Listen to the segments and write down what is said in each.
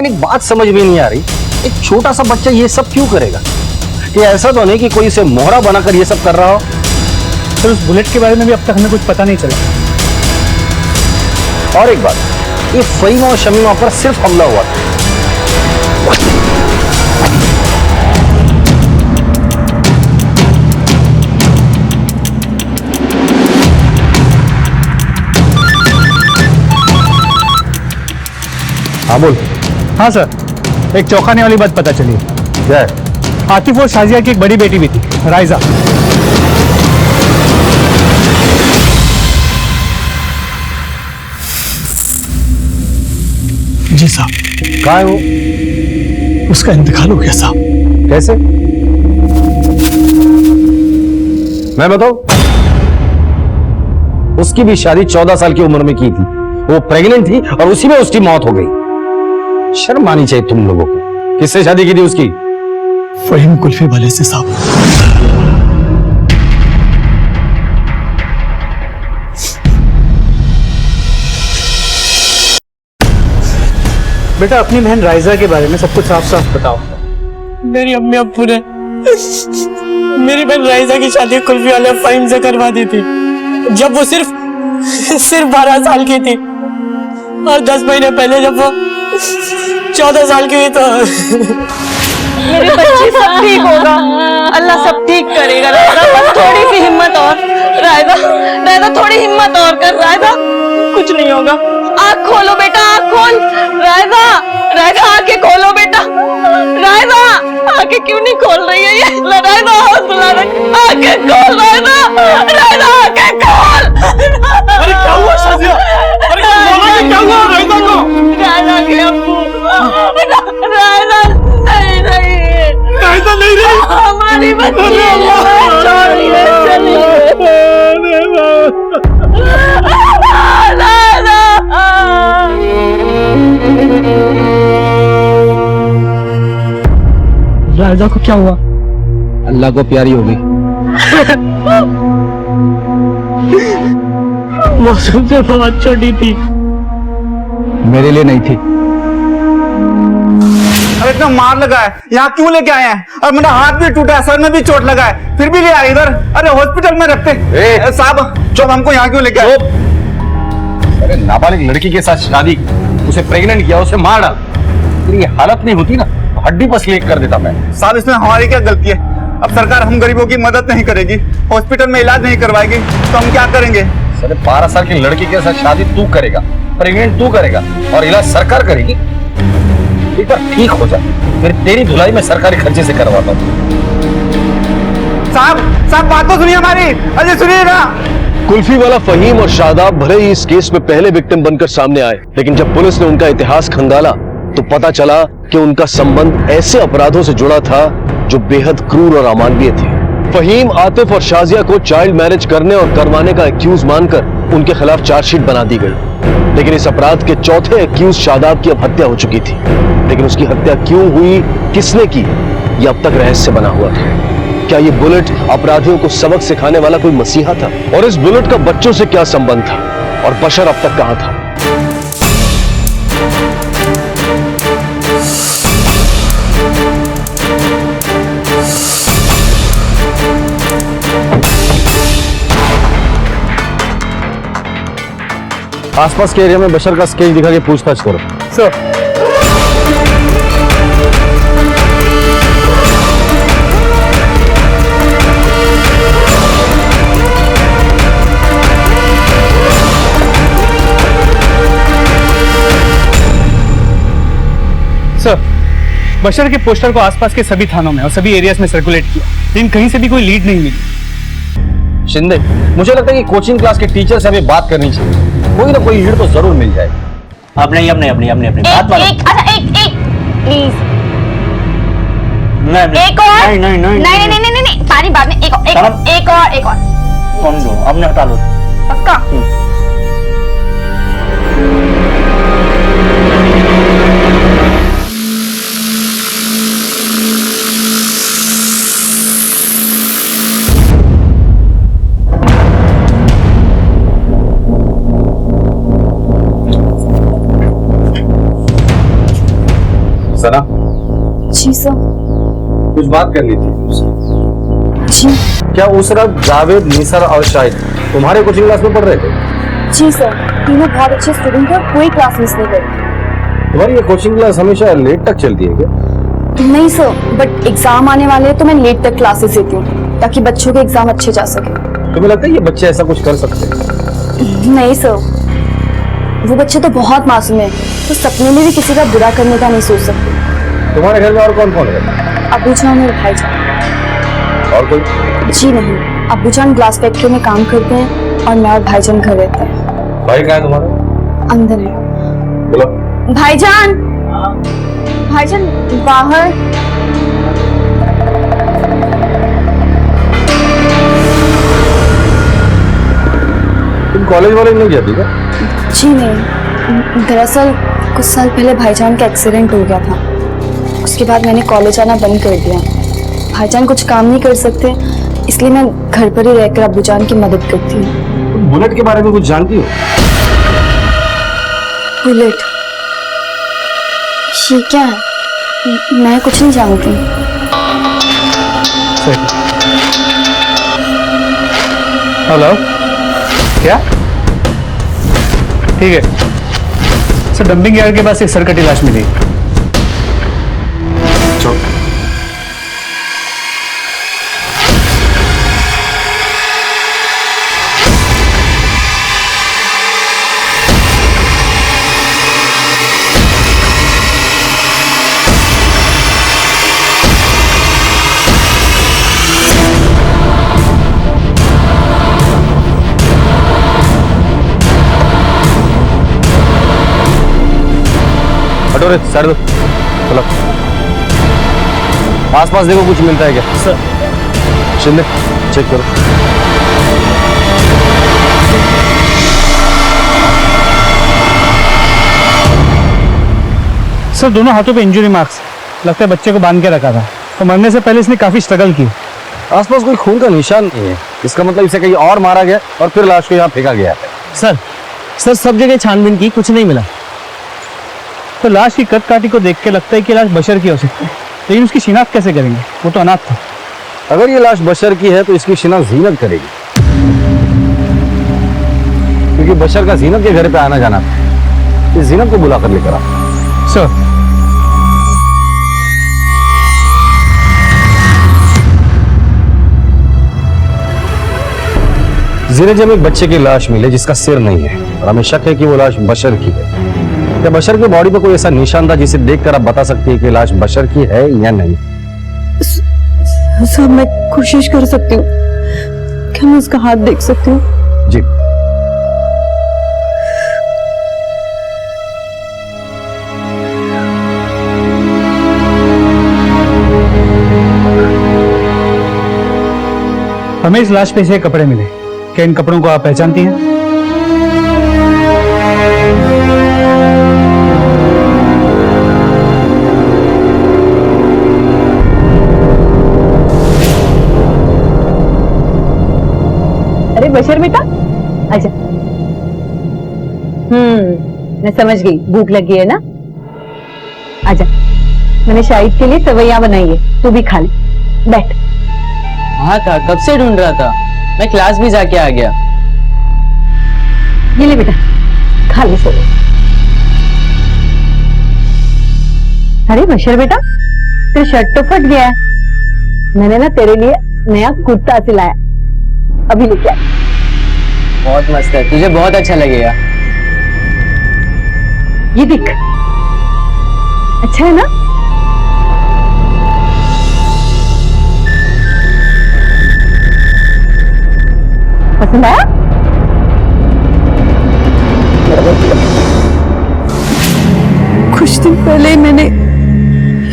लेकिन एक बात समझ में नहीं आ रही, एक छोटा सा बच्चा ये सब क्यों करेगा? ये ऐसा तो नहीं कि कोई इसे मोहरा बनाकर ये सब कर रहा हो? सर उस बुलेट के बारे में भी अब तक हमें कुछ पता नहीं चला। और एक बात, ये फहीमा और शमीमा पर सिर्फ हमला हुआ था। हाँ बोल। हाँ सर, एक चौंकाने वाली बात पता चली। क्या है? आतिफ और शाजिया की एक बड़ी बेटी भी थी, राइजा। जी साहब। कहाँ है वो? उसका इंतकाल हो गया साहब। कैसे? मैं बताऊं? उसकी भी शादी 14 साल की उम्र में की थी। वो प्रेग्नेंट थी और उसी में उसकी मौत हो गई। शर्म आनी चाहिए तुम लोगों को। किससे शादी की थी उसकी? फहीम कुल्फी वाले से साहब। बेटा अपनी बहन राइजा के बारे में सब कुछ साफ साफ बताओ। मेरी अम्मी अब्बू ने मेरी बहन राइजा की शादी कुल्फी वाले फहीम से करवा दी थी जब वो सिर्फ 12 साल की थी, और 10 महीने पहले जब वो 14 साल की हुई तो मेरी बच्ची सब ठीक होगा, अल्लाह सब ठीक करेगा। रायदा बस थोड़ी सी हिम्मत और। रायदा रायदा थोड़ी हिम्मत और कर। रायदा कुछ नहीं होगा। आँख खोलो बेटा, आँख खोल। रायदा रायदा आँखें खोलो बेटा। रायदा आँखें क्यों नहीं खोल रही है ये? रायदा हौसला रख, आँखें खोल। रायदा रायदा आँखें खोल। अरे क्या हुआ शाजिया? अरे क्या हुआ रायदा को? रायदा के अब्बू, रायदा नहीं रही, रायदा नहीं रही। हमारी बच्ची छोड़िए, चलिए। राइजा को क्या हुआ? अल्लाह को प्यारी हो गई। मौसम से बहुत छोटी थी। मेरे लिए नहीं थी। अरे इतना मार लगा है, यहाँ क्यों लेके आए हैं? और मेरा हाथ भी टूटा है, सर में भी चोट लगा है, फिर भी ले आए इधर। अरे हॉस्पिटल में रखते। साहब चुप, हमको यहाँ क्यों लेके आए? अरे नाबालिग लड़की के साथ शादी, उसे प्रेग्नेंट किया, उसे मार डाल। तेरी ये हालत नहीं होती ना, हड्डी पसली एक कर देता मैं। साहब इसमें हमारी क्या गलती है? अब सरकार हम गरीबों की मदद नहीं करेगी, हॉस्पिटल में इलाज नहीं करवाएगी, तो हम क्या करेंगे? अरे 12 साल की लड़की के साथ शादी तू करेगा, प्रेग्नेंट तू करेगा, और इलाज सरकार करेगी? एक बार ठीक हो जा, फिर तेरी धुलाई में सरकारी खर्चे से करवाता हूँ। साहब बात तो सुनिए हमारी। अरे सुनिए ना। कुल्फी वाला फहीम और शादाब भले ही इस केस में पहले विक्टिम बनकर सामने आए, लेकिन जब पुलिस ने उनका इतिहास खंगाला तो पता चला कि उनका संबंध ऐसे अपराधों से जुड़ा था जो बेहद क्रूर और अमानवीय थे। फहीम आतिफ और शाजिया को चाइल्ड मैरिज करने और करवाने का एक्यूज मानकर उनके खिलाफ चार्जशीट बना दी गई, लेकिन इस अपराध के चौथे एक्यूज शादाब की अब हत्या हो चुकी थी। लेकिन उसकी हत्या क्यों हुई, किसने की, यह अब तक रहस्य बना हुआ था। क्या ये बुलेट अपराधियों को सबक सिखाने वाला कोई मसीहा था? और इस बुलेट का बच्चों से क्या संबंध था? और बशर अब तक कहां था? आसपास के एरिया में बशर का स्केच दिखा के पूछताछ करो। सर बशर के पोस्टर को आसपास के सभी थानों में और सभी एरियाज में सर्कुलेट किया, लेकिन कहीं से भी कोई लीड नहीं मिली। शिंदे, मुझे लगता है कि कोचिंग क्लास के टीचर से हमें बात करनी चाहिए, कोई ना कोई लीड तो जरूर मिल जाए। अपने बात मानो। एक प्लीज। नहीं एक और। नहीं सारी बात में एक और। कौन दो? अपने हटा लो। पक्का? सना, जी सर। कुछ बात करनी थी तुमसे। जी क्या उस रात जावेद, निसर और शाहिद तुम्हारे कोचिंग क्लास में पढ़ रहे थे? जी सर, तीनों बहुत अच्छे स्टूडेंट हैं, कोई क्लास मिस नहीं करते। तुम्हारी ये कोचिंग क्लास हमेशा लेट तक चलती है क्या? नहीं सर, बट एग्जाम आने वाले हैं तो मैं लेट तक क्लासेस देती हूँ ताकि बच्चों के एग्जाम अच्छे जा सके। तुम्हें लगता है ये बच्चे ऐसा कुछ कर सकते हैं? नहीं सर, वो बच्चे तो बहुत मासूम हैं, तो सपने में भी किसी का बुरा करने का नहीं सोच सकते। तुम्हारे घर में और कौन कौन है? अबू जान और भाई जान। और कोई? जी नहीं, अबू जान ग्लास फैक्ट्री में काम करते हैं और मैं और भाईजान घर रहते हैं। भाई कहाँ है तुम्हारा? अंदर है। बोलो। भाईजान, भाईजान बाहर। तुम कॉलेज वाले नहीं जाती क्या? जी नहीं, दरअसल कुछ साल पहले भाईजान का एक्सीडेंट हो गया था, उसके बाद मैंने कॉलेज आना बंद कर दिया। भाईजान कुछ काम नहीं कर सकते, इसलिए मैं घर पर ही रहकर अब्बू जान की मदद करती हूँ। तुम बुलेट के बारे में कुछ जानती हो? बुलेट? ये क्या है? मैं कुछ नहीं जानती। हेलो, क्या? ठीक है सर, डंपिंग यार्ड के पास एक सर कटी लाश मिली। चलो। हटो रे, साइड दो। चलो आसपास देखो, कुछ मिलता है क्या? सर। शिंदे, चेक करो। सर दोनों हाथों पे इंजरी मार्क्स, लगता है बच्चे को बांध के रखा था, तो मरने से पहले इसने काफी स्ट्रगल की। आसपास कोई खून का निशान नहीं है, इसका मतलब इसे कहीं और मारा गया और फिर लाश को यहाँ फेंका गया है। सर सब जगह छानबीन की, कुछ नहीं मिला। तो लाश की कद काठी को देख के लगता है कि लाश बशर की हो सकती है, लेकिन उसकी शिनाख्त कैसे करेंगे? वो तो अनाथ था। अगर ये लाश बशर की है तो इसकी शिनाख्त जीनत करेगी, क्योंकि बशर का जीनत के घर पे आना जाना था। इस जीनत को बुला कर लेकर आओ। सर जीनत, जब एक बच्चे की लाश मिले जिसका सिर नहीं है और हमें शक है कि वो लाश बशर की है, क्या बशर की बॉडी पर कोई ऐसा निशान था जिसे देखकर आप बता सकती है कि लाश बशर की है या नहीं? सर मैं कोशिश कर सकती हूँ, क्या मैं उसका हाथ देख सकती हूँ? जी। हमें इस लाश पे से कपड़े मिले, क्या इन कपड़ों को आप पहचानती हैं? अरे बशर बेटा, अच्छा। मैं समझ गई, भूख लगी है ना? आजा, मैंने शाहिद के लिए सवैया बनाई है, तू भी खा ले, बैठ। हाँ था, कब से ढूंढ रहा था, मैं क्लास भी जाके आ गया। ये ले बेटा, खा ले सो। अरे बशर बेटा, तेरा शर्ट तो फट गया है, मैंने ना तेरे लिए नया कुर्ता सिलाया, अभी लेके आ। बहुत मस्त है, तुझे बहुत अच्छा लगेगा। ये देख, अच्छा है ना? पसंद आया? कुछ दिन पहले मैंने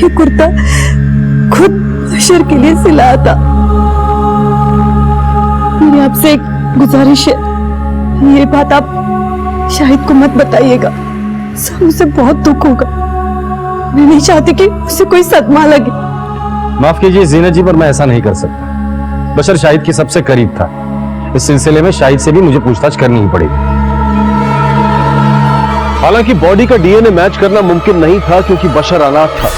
ये कुर्ता खुद बशर के लिए सिलाया था। मेरी आपसे एक गुजारिश है, ये बात आप शाहिद को मत बताइएगा, सर उसे बहुत दुख होगा। मैं नहीं चाहती कि उसे कोई सदमा लगे। माफ कीजिए जीनत जी, पर मैं ऐसा नहीं कर सकता। बशर शाहिद के सबसे करीब था, इस सिलसिले में शाहिद से भी मुझे पूछताछ करनी ही पड़ेगी। हालांकि बॉडी का डीएनए मैच करना मुमकिन नहीं था क्योंकि बशर अनाथ था,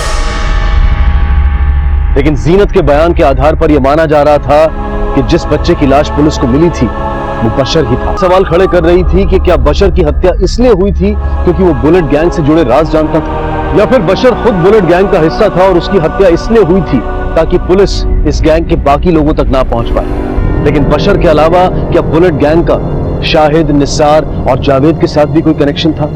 लेकिन जीनत के बयान के आधार पर यह माना जा रहा था कि जिस बच्चे की लाश पुलिस को मिली थी वो बशर ही था। सवाल खड़े कर रही थी कि क्या बशर की हत्या इसलिए हुई थी क्योंकि वो बुलेट गैंग से जुड़े राज जानता था, या फिर बशर खुद बुलेट गैंग का हिस्सा था और उसकी हत्या इसलिए हुई थी ताकि पुलिस इस गैंग के बाकी लोगों तक ना पहुंच पाए। लेकिन बशर के अलावा क्या बुलेट गैंग का शाहिद, निसार और जावेद के साथ भी कोई कनेक्शन था?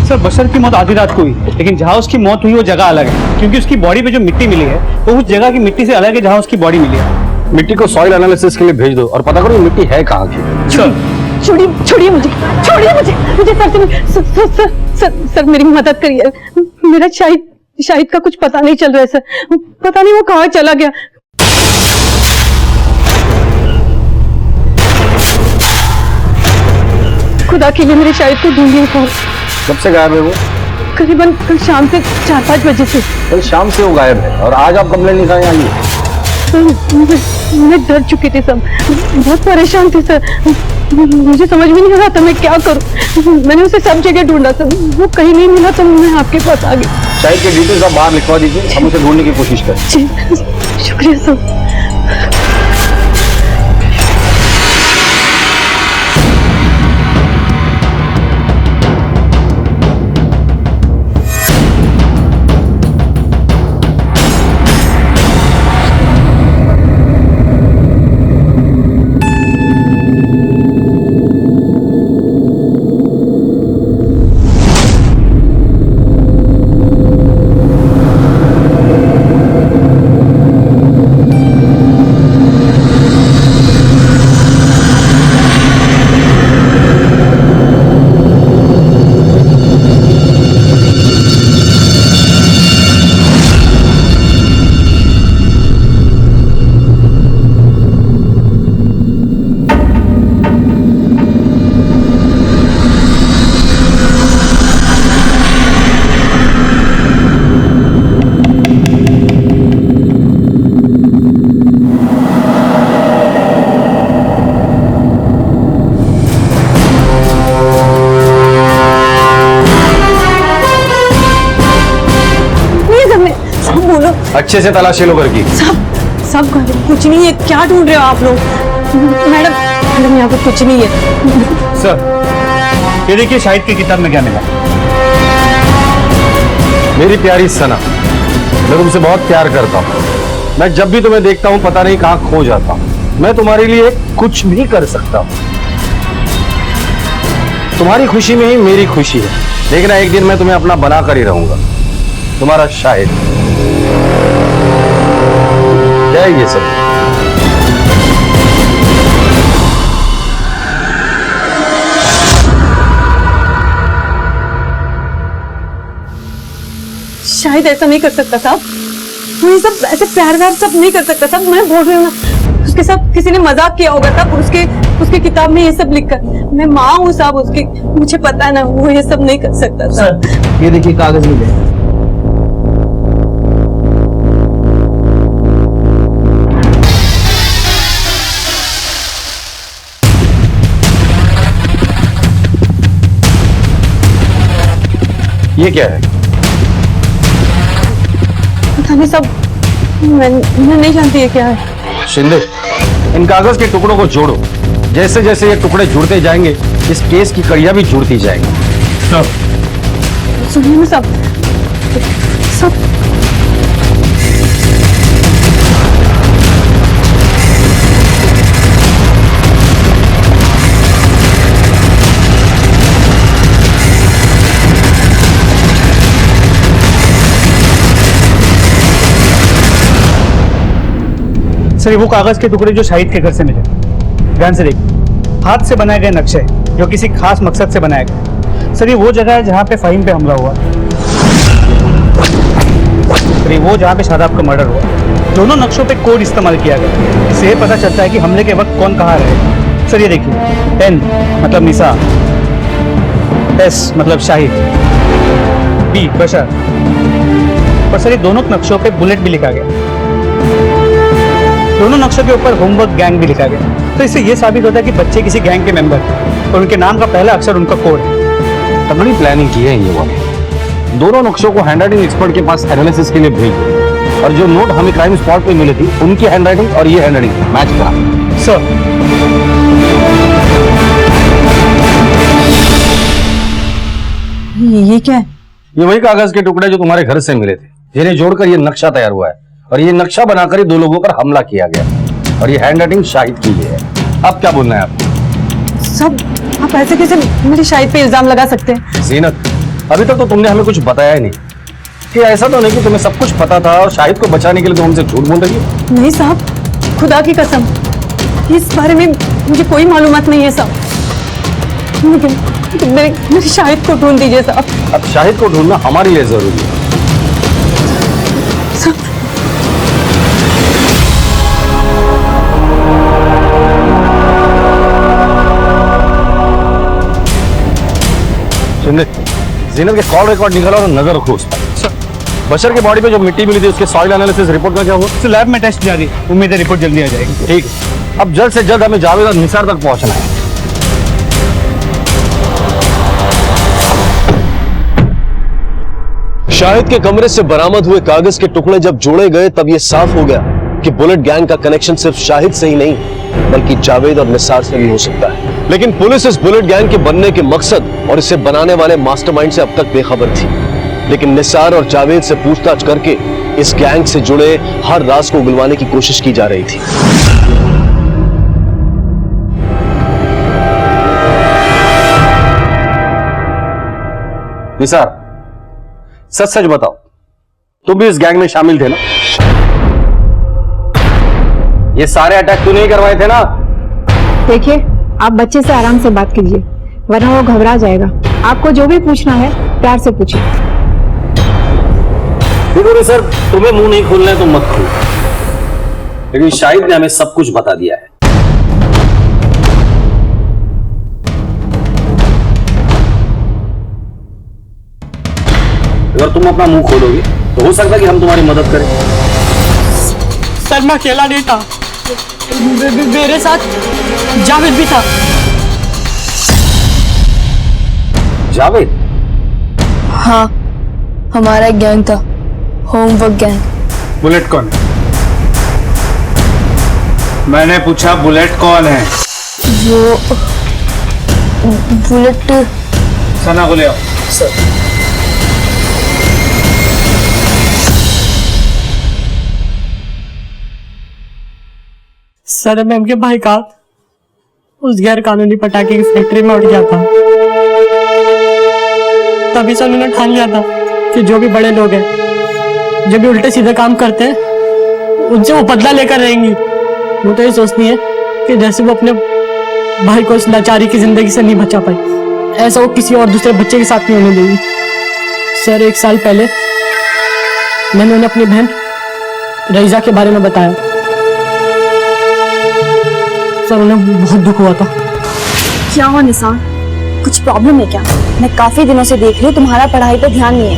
सर बशर की मौत आधी रात को हुई, लेकिन जहां उसकी मौत हुई वो जगह अलग है, क्योंकि उसकी बॉडी पे जो मिट्टी मिली है वो उस जगह की मिट्टी से अलग है जहां उसकी बॉडी मिली है। मिट्टी को सॉइल एनालिसिस के लिए भेज दो और पता करो मिट्टी है कहाँ की। छोड़िए छोड़िए मुझे, छोड़िए मुझे सर मेरी मदद करिए। मेरा शाहिद का कुछ पता नहीं चल रहा है सर, पता नहीं वो कहाँ चला गया। खुदा के लिए मेरे शाहिद को ढूंढिए। कब से गायब है वो? करीबन कल शाम से 4-5 बजे से। कल शाम से वो गायब है और आज आप कंप्लेंट लिखाने आई है? सर मैं डर चुकी थी सर, बहुत परेशान थी सर, मुझे समझ में नहीं आ रहा था मैं क्या करूं। मैंने उसे सब जगह ढूंढा सर, वो कहीं नहीं मिला तो मैं आपके पास आ गई। शाहिद के डिटेल्स आप बाहर लिखवा दीजिए, हम उसे ढूंढने की कोशिश करें। जी शुक्रिया सर। अच्छे से तलाशी लो घर की। सब कुछ नहीं है, क्या ढूंढ रहे हो आप लोग? मैडम यहाँ पे कुछ नहीं है। सर ये देखिए शाहिद की किताब में क्या मिला। मेरी प्यारी सना, मैं तुमसे बहुत प्यार करता हूँ। मैं जब भी तुम्हें देखता हूँ पता नहीं कहाँ खो जाता हूँ। मैं तुम्हारे लिए कुछ भी कर सकता हूँ। तुम्हारी खुशी में ही मेरी खुशी है। देखना एक दिन मैं तुम्हें अपना बना कर ही रहूंगा। तुम्हारा शाहिद। क्या है ये सब? शायद ऐसा नहीं कर सकता साहब, वो ये सब ऐसे प्यार व्यार सब नहीं कर सकता साहब। मैं बोल रही हूँ ना, उसके साथ किसी ने मजाक किया होगा साहब, उसके किताब में ये सब लिखकर। मैं माँ हूँ साहब उसकी, मुझे पता है ना, वो ये सब नहीं कर सकता साहब। ये देखिए कागज मिले। ये क्या है? पता नहीं सब, मैं नहीं जानती है क्या है। शिंदे, इन कागज के टुकड़ों को जोड़ो। जैसे जैसे ये टुकड़े जुड़ते जाएंगे इस केस की कड़ियां भी जुड़ती जाएंगी। सुनिए ना सब सर ये वो कागज के टुकड़े जो शाहिद के घर से मिले। ध्यान से देखिए, हाथ से बनाए गए नक्शे जो किसी खास मकसद से बनाए गए। सर ये वो जगह है जहां पे फहीम पे हमला हुआ। दूसरी वो जहाँ पे शादाब का मर्डर हुआ। दोनों नक्शों पे कोड इस्तेमाल किया गया। इससे ये पता चलता है कि हमले के वक्त कौन कहाँ रहे। सर ये देखिए, एन मतलब निसा, एस मतलब शाहिद, बी बशर, और सर ये दोनों नक्शों पे बुलेट भी लिखा गया। दोनों नक्शों के ऊपर होमवर्क गैंग भी लिखा गया। तो इससे ये साबित होता है कि बच्चे किसी गैंग के मेंबर हैं और उनके नाम का पहला अक्षर उनका कोड है। तगड़ी प्लानिंग की है ये वाले। दोनों नक्शों को हैंडराइटिंग एक्सपर्ट के पास एनालिसिस के लिए भेज दो, और जो नोट हमें क्राइम स्पॉट पे मिले थी उनकी हैंडराइटिंग और ये हैंडराइटिंग मैच करा। सर ये क्या है? ये वही कागज के टुकड़े जो तुम्हारे घर से मिले थे, जिन्हें जोड़कर ये नक्शा तैयार हुआ है, और ये नक्शा बनाकर ही दो लोगों पर हमला किया गया, और ये हैंडराइटिंग शाहिद की है। अब क्या बोलना है आपको? सब आप ऐसे कैसे मेरी शाहिद पे इल्जाम लगा सकते हैं? जीनत, अभी तक तो तुमने हमें कुछ बताया ही नहीं कि ऐसा तो नहीं कि तुम्हें सब कुछ पता था और शाहिद को बचाने के लिए तुम हमसे झूठ बोल रही हो। नहीं साहब, खुदा की कसम इस बारे में मुझे कोई मालूमात नहीं है साहब। मेरी शाहिद को ढूंढ दीजिए साहब। अब शाहिद को ढूंढना हमारे लिए जरूरी है। जीनत के कॉल रिकॉर्ड निकालो और नजर रखो उस पर। बशर के बॉडी पे जो मिट्टी मिली थी उसके सॉइल एनालिसिस रिपोर्ट का क्या हुआ? सर लैब में टेस्ट जारी, उम्मीद है रिपोर्ट जल्दी आ जाएगी। ठीक है, अब जल्द से जल्द हमें जावेद और निसार तक पहुंचना है। शाहिद के कमरे से बरामद हुए कागज के टुकड़े जब जोड़े गए तब यह साफ हो गया कि बुलेट गैंग का कनेक्शन सिर्फ शाहिद से ही नहीं बल्कि जावेद और निसार से भी हो सकता है। लेकिन पुलिस इस बुलेट गैंग के बनने के मकसद और इसे बनाने वाले मास्टरमाइंड से अब तक बेखबर थी। लेकिन निसार और जावेद से पूछताछ करके इस गैंग से जुड़े हर राज को उगलवाने की कोशिश की जा रही थी। निसार, सच सच बताओ, तुम भी इस गैंग में शामिल थे ना? ये सारे अटैक तूने ही करवाए थे ना? देखिए, आप बच्चे से आराम से बात कीजिए, वरना वो घबरा जाएगा। आपको जो भी पूछना है प्यार से पूछिए। देखो सर, तुम्हें मुंह नहीं खोलना है तो मत खोलो, लेकिन शाहिद ने हमें सब कुछ बता दिया है। अगर तुम अपना मुंह खोलोगे तो हो सकता है कि हम तुम्हारी मदद करें। सर मैं अकेला नहीं था, मेरे साथ जावेद भी था। जावेद? हाँ, हमारा एक गैंग था, होमवर्क गैंग। बुलेट कौन है? मैंने पूछा बुलेट कौन है? वो बुलेट सना को ले आओ। सर मैम के भाई का उस गैर कानूनी पटाखे की फैक्ट्री में उठ गया था। तभी से उन्होंने ठान लिया था कि जो भी बड़े लोग हैं, जो भी उल्टे सीधे काम करते हैं, उनसे वो बदला लेकर रहेंगी। वो तो ये सोचती है कि जैसे वो अपने भाई को इस लाचारी की जिंदगी से नहीं बचा पाई, ऐसा वो किसी और दूसरे बच्चे के साथ नहीं होने देगी। सर 1 साल पहले मैंने उन्हें अपनी बहन रईजा के बारे में बताया। सर उन्हें बहुत दुख हुआ था। क्या हुआ निसार, कुछ प्रॉब्लम है क्या? मैं काफी दिनों से देख रही हूँ तुम्हारा पढ़ाई पे ध्यान नहीं है।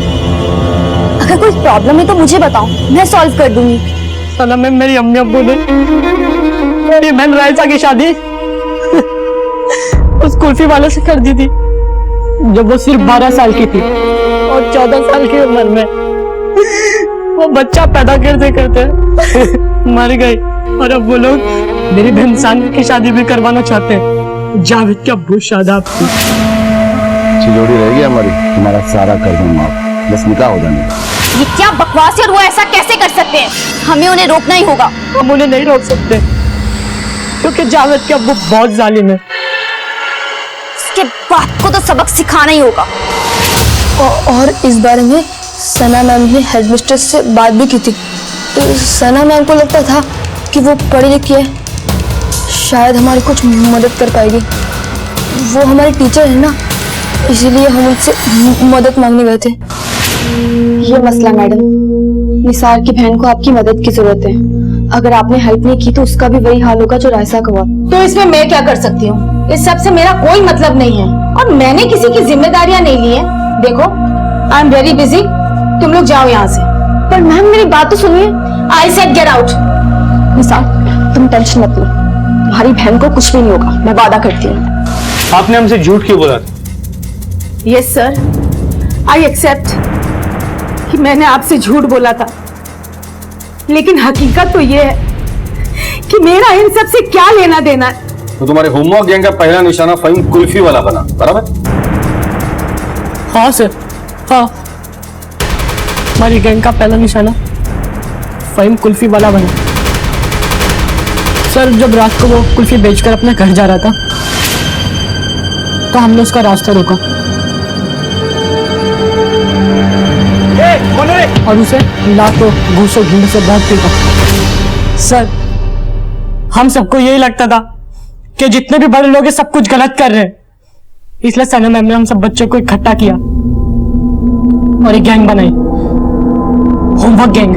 अगर कोई प्रॉब्लम है तो मुझे बताओ, मैं सॉल्व कर दूंगी। साला मैं मेरी अम्मी अब्बू ने मेरी बहन रायसा की शादी उस कुल्फी वाले से कर दी थी जब वो सिर्फ 12 साल की थी, और 14 साल की उम्र में वो बच्चा पैदा करते करते मर गई। और अब वो लोग मेरी बहन सानी की शादी भी करवाना चाहते हैं। जावेद के अब्बू शादाब की। अच्छी जोड़ी रहेगी हमारी, तुम्हारा सारा कर्ज माफ, बस निकाह हो जाने। ये क्या बकवास है और वो ऐसा कैसे कर सकते हैं? हमें उन्हें रोकना ही होगा। हम उन्हें नहीं रोक सकते क्योंकि जावेद के अब्बू बहुत जालिम है। इसके बाप को तो सबक सिखाना ही होगा। और इस बारे में सना मैम ने हेडमिस्ट्रेस से बात भी की थी। तो सना मैम को लगता था कि वो पढ़ी लिखी है, शायद हमारी कुछ मदद कर पाएगी। वो हमारे टीचर है ना, इसीलिए हम उनसे मदद मांगने गए थे। ये मसला मैडम, निसार की बहन को आपकी मदद की जरूरत है। अगर आपने हेल्प नहीं की तो उसका भी वही हाल होगा जो रायसा का हुआ। तो इसमें मैं क्या कर सकती हूँ? इस सब से मेरा कोई मतलब नहीं है और मैंने किसी की जिम्मेदारियां नहीं ली है। देखो, आई एम वेरी बिजी, तुम लोग जाओ यहाँ से। पर मैम मेरी बात तो सुनिए। I said get out. Nisar तुम टेंशन मत लो, तुम्हारी बहन को कुछ भी नहीं होगा, मैं वादा करती हूँ। आपने हमसे झूठ क्यों बोला था? यस सर, आई एक्सेप्ट कि मैंने आपसे झूठ बोला था, लेकिन हकीकत तो ये है कि मेरा इन सब से क्या लेना देना है। तो तुम्हारे होमवर्क गैंग का पहला निशाना फहीम कुल्फी वाला बना, बराबर? हाँ सर, हाँ, हमारी गैंग का पहला निशाना फहीम कुल्फी वाला बना। सर जब रात को वो कुल्फी बेचकर अपने घर जा रहा था तो हमने उसका रास्ता रोका और उसे लातों घूसों ढूंढ से बहुत पीटा। सर हम सबको यही लगता था कि जितने भी बड़े लोग हैं सब कुछ गलत कर रहे हैं, इसलिए सना मैम ने हम सब बच्चों को इकट्ठा किया और एक गैंग बनाई, होमवर्क गैंग।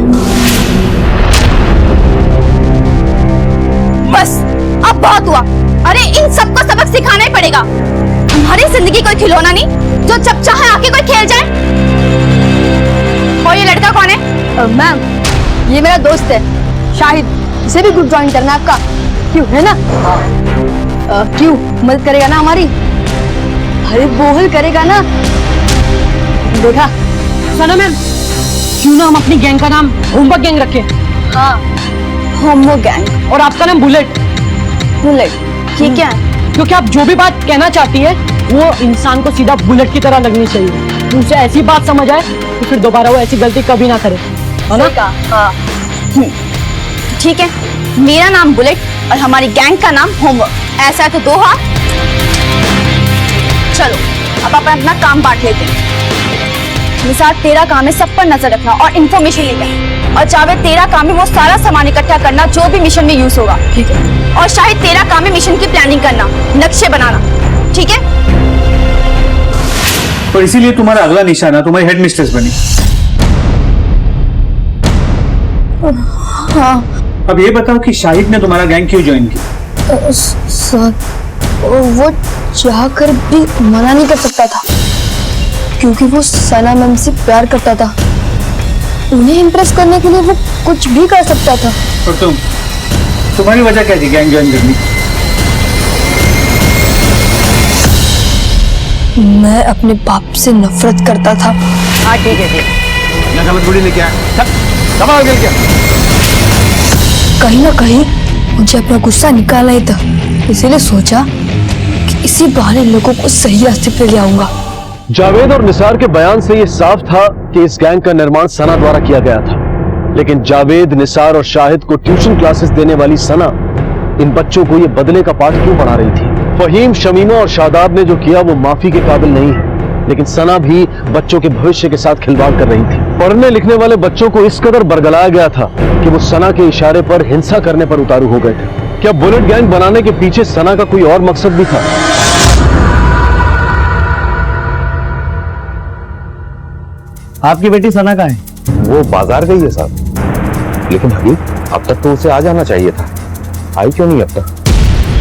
बस अब बहुत हुआ। अरे इन सबको सबक सिखाना ही पड़ेगा। हमारी जिंदगी कोई खिलौना नहीं जो जब चाहे आके कोई खेल जाए। और ये लड़का कौन है? मैम ये मेरा दोस्त है शाहिद, इसे भी ग्रुप ज्वाइन करना है आपका। क्यों है ना? क्यों मदद करेगा ना हमारी? अरे वो हेल्प करेगा ना, देखा। सना मैम क्यों ना हम अपनी गैंग का नाम होमवर्क गैंग रखें? हाँ होमवर्क गैंग। और आपका नाम बुलेट, बुलेट ठीक है। क्योंकि आप जो भी बात कहना चाहती है वो इंसान को सीधा बुलेट की तरह लगनी चाहिए। उसे ऐसी बात समझ आए कि फिर दोबारा वो ऐसी गलती कभी ना करे, है ना? हाँ ठीक है, मेरा नाम बुलेट और हमारी गैंग का नाम होमवर्क। ऐसा है तो दो हाथ। चलो अब अपन अपना काम बांट लेते हैं। निसार तेरा काम है सब पर नजर रखना और इंफॉर्मेशन लेना, और जावेद तेरा काम है वो सारा सामान इकट्ठा करना जो भी मिशन में यूज होगा, ठीक है? और शाहिद तेरा काम है मिशन की प्लानिंग करना, नक्शे बनाना, ठीक है? और इसीलिए तुम्हारा अगला निशाना तुम्हारी हेड मिस्ट्रेस बनी। हाँ। अब ये बताओ कि शाहिद ने तुम्हारा गैंग क्यों ज्वाइन किया? सर वो चाहकर भी मना नहीं कर सकता था क्योंकि वो सना मैम से प्यार करता था। उन्हें इम्प्रेस करने के लिए वो कुछ भी कर सकता था। और तुम्हारी वजह क्या थी गैंग ज्वाइन करने की? मैं अपने बाप से नफरत करता था। हाँ ठीक है ठीक। बुढ़ी लेके आया, कहीं ना कहीं मुझे अपना गुस्सा निकालना ही था, इसीलिए सोचा कि इसी बहाने लोगों को सही रास्ते पे ले आऊंगा। जावेद और निसार के बयान से यह साफ था कि इस गैंग का निर्माण सना द्वारा किया गया था, लेकिन जावेद, निसार और शाहिद को ट्यूशन क्लासेस देने वाली सना इन बच्चों को यह बदले का पाठ क्यों पढ़ा रही थी? फहीम, शमीमा और शादाब ने जो किया वो माफी के काबिल नहीं है, लेकिन सना भी बच्चों के भविष्य के साथ खिलवाड़ कर रही थी। पढ़ने लिखने वाले बच्चों को इस कदर बरगलाया गया था कि वो सना के इशारे पर हिंसा करने पर उतारू हो गए थे। क्या बुलेट गैंग बनाने के पीछे सना का कोई और मकसद भी था? आपकी बेटी सना कहाँ है? वो बाजार गई है साहब, लेकिन अभी अब तक तो उसे आ जाना चाहिए था। आई क्यों नहीं अब तक?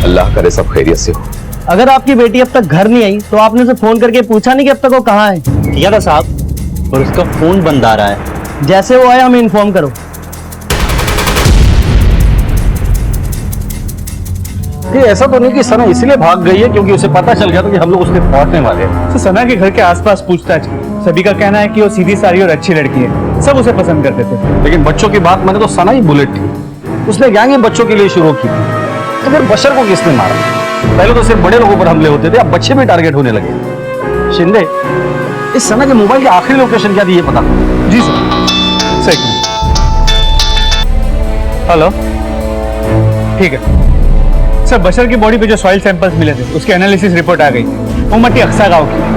अल्लाह करे सब खैरियत से हो। अगर आपकी बेटी अब तक घर नहीं आई तो आपने उसे फोन करके पूछा नहीं कि अब तक वो कहाँ है? किया था साहब, पर उसका फोन बंद आ रहा है। जैसे वो आए हमें इन्फॉर्म करो। ये ऐसा तो नहीं कि सना इसलिए भाग गई है क्योंकि उसे पता चल गया था कि हम लोग उसके पहुंचने वाले हैं। तो सना के घर के आसपास पूछताछ की, सभी का कहना है कि वो सीधी सारी और अच्छी लड़की है, सब उसे पसंद करते थे। लेकिन बच्चों की बात माने तो सना ही बुलेट थी। उसने गैंग ही बच्चों के लिए शुरू की थी। तो फिर बशर को किसने मारा? पहले तो सिर्फ बड़े लोगों पर हमले होते थे, अब बच्चे भी टारगेट होने लगे। शिंदे, इस सना के मोबाइल की आखिरी लोकेशन क्या थी ये पता? जी सर। सही। हेलो, ठीक है सर। बशर की बॉडी पे जो सॉइल सैंपल्स मिले थे उसकी एनालिसिस रिपोर्ट आ गई। वो मट्टी अक्सा गांव की।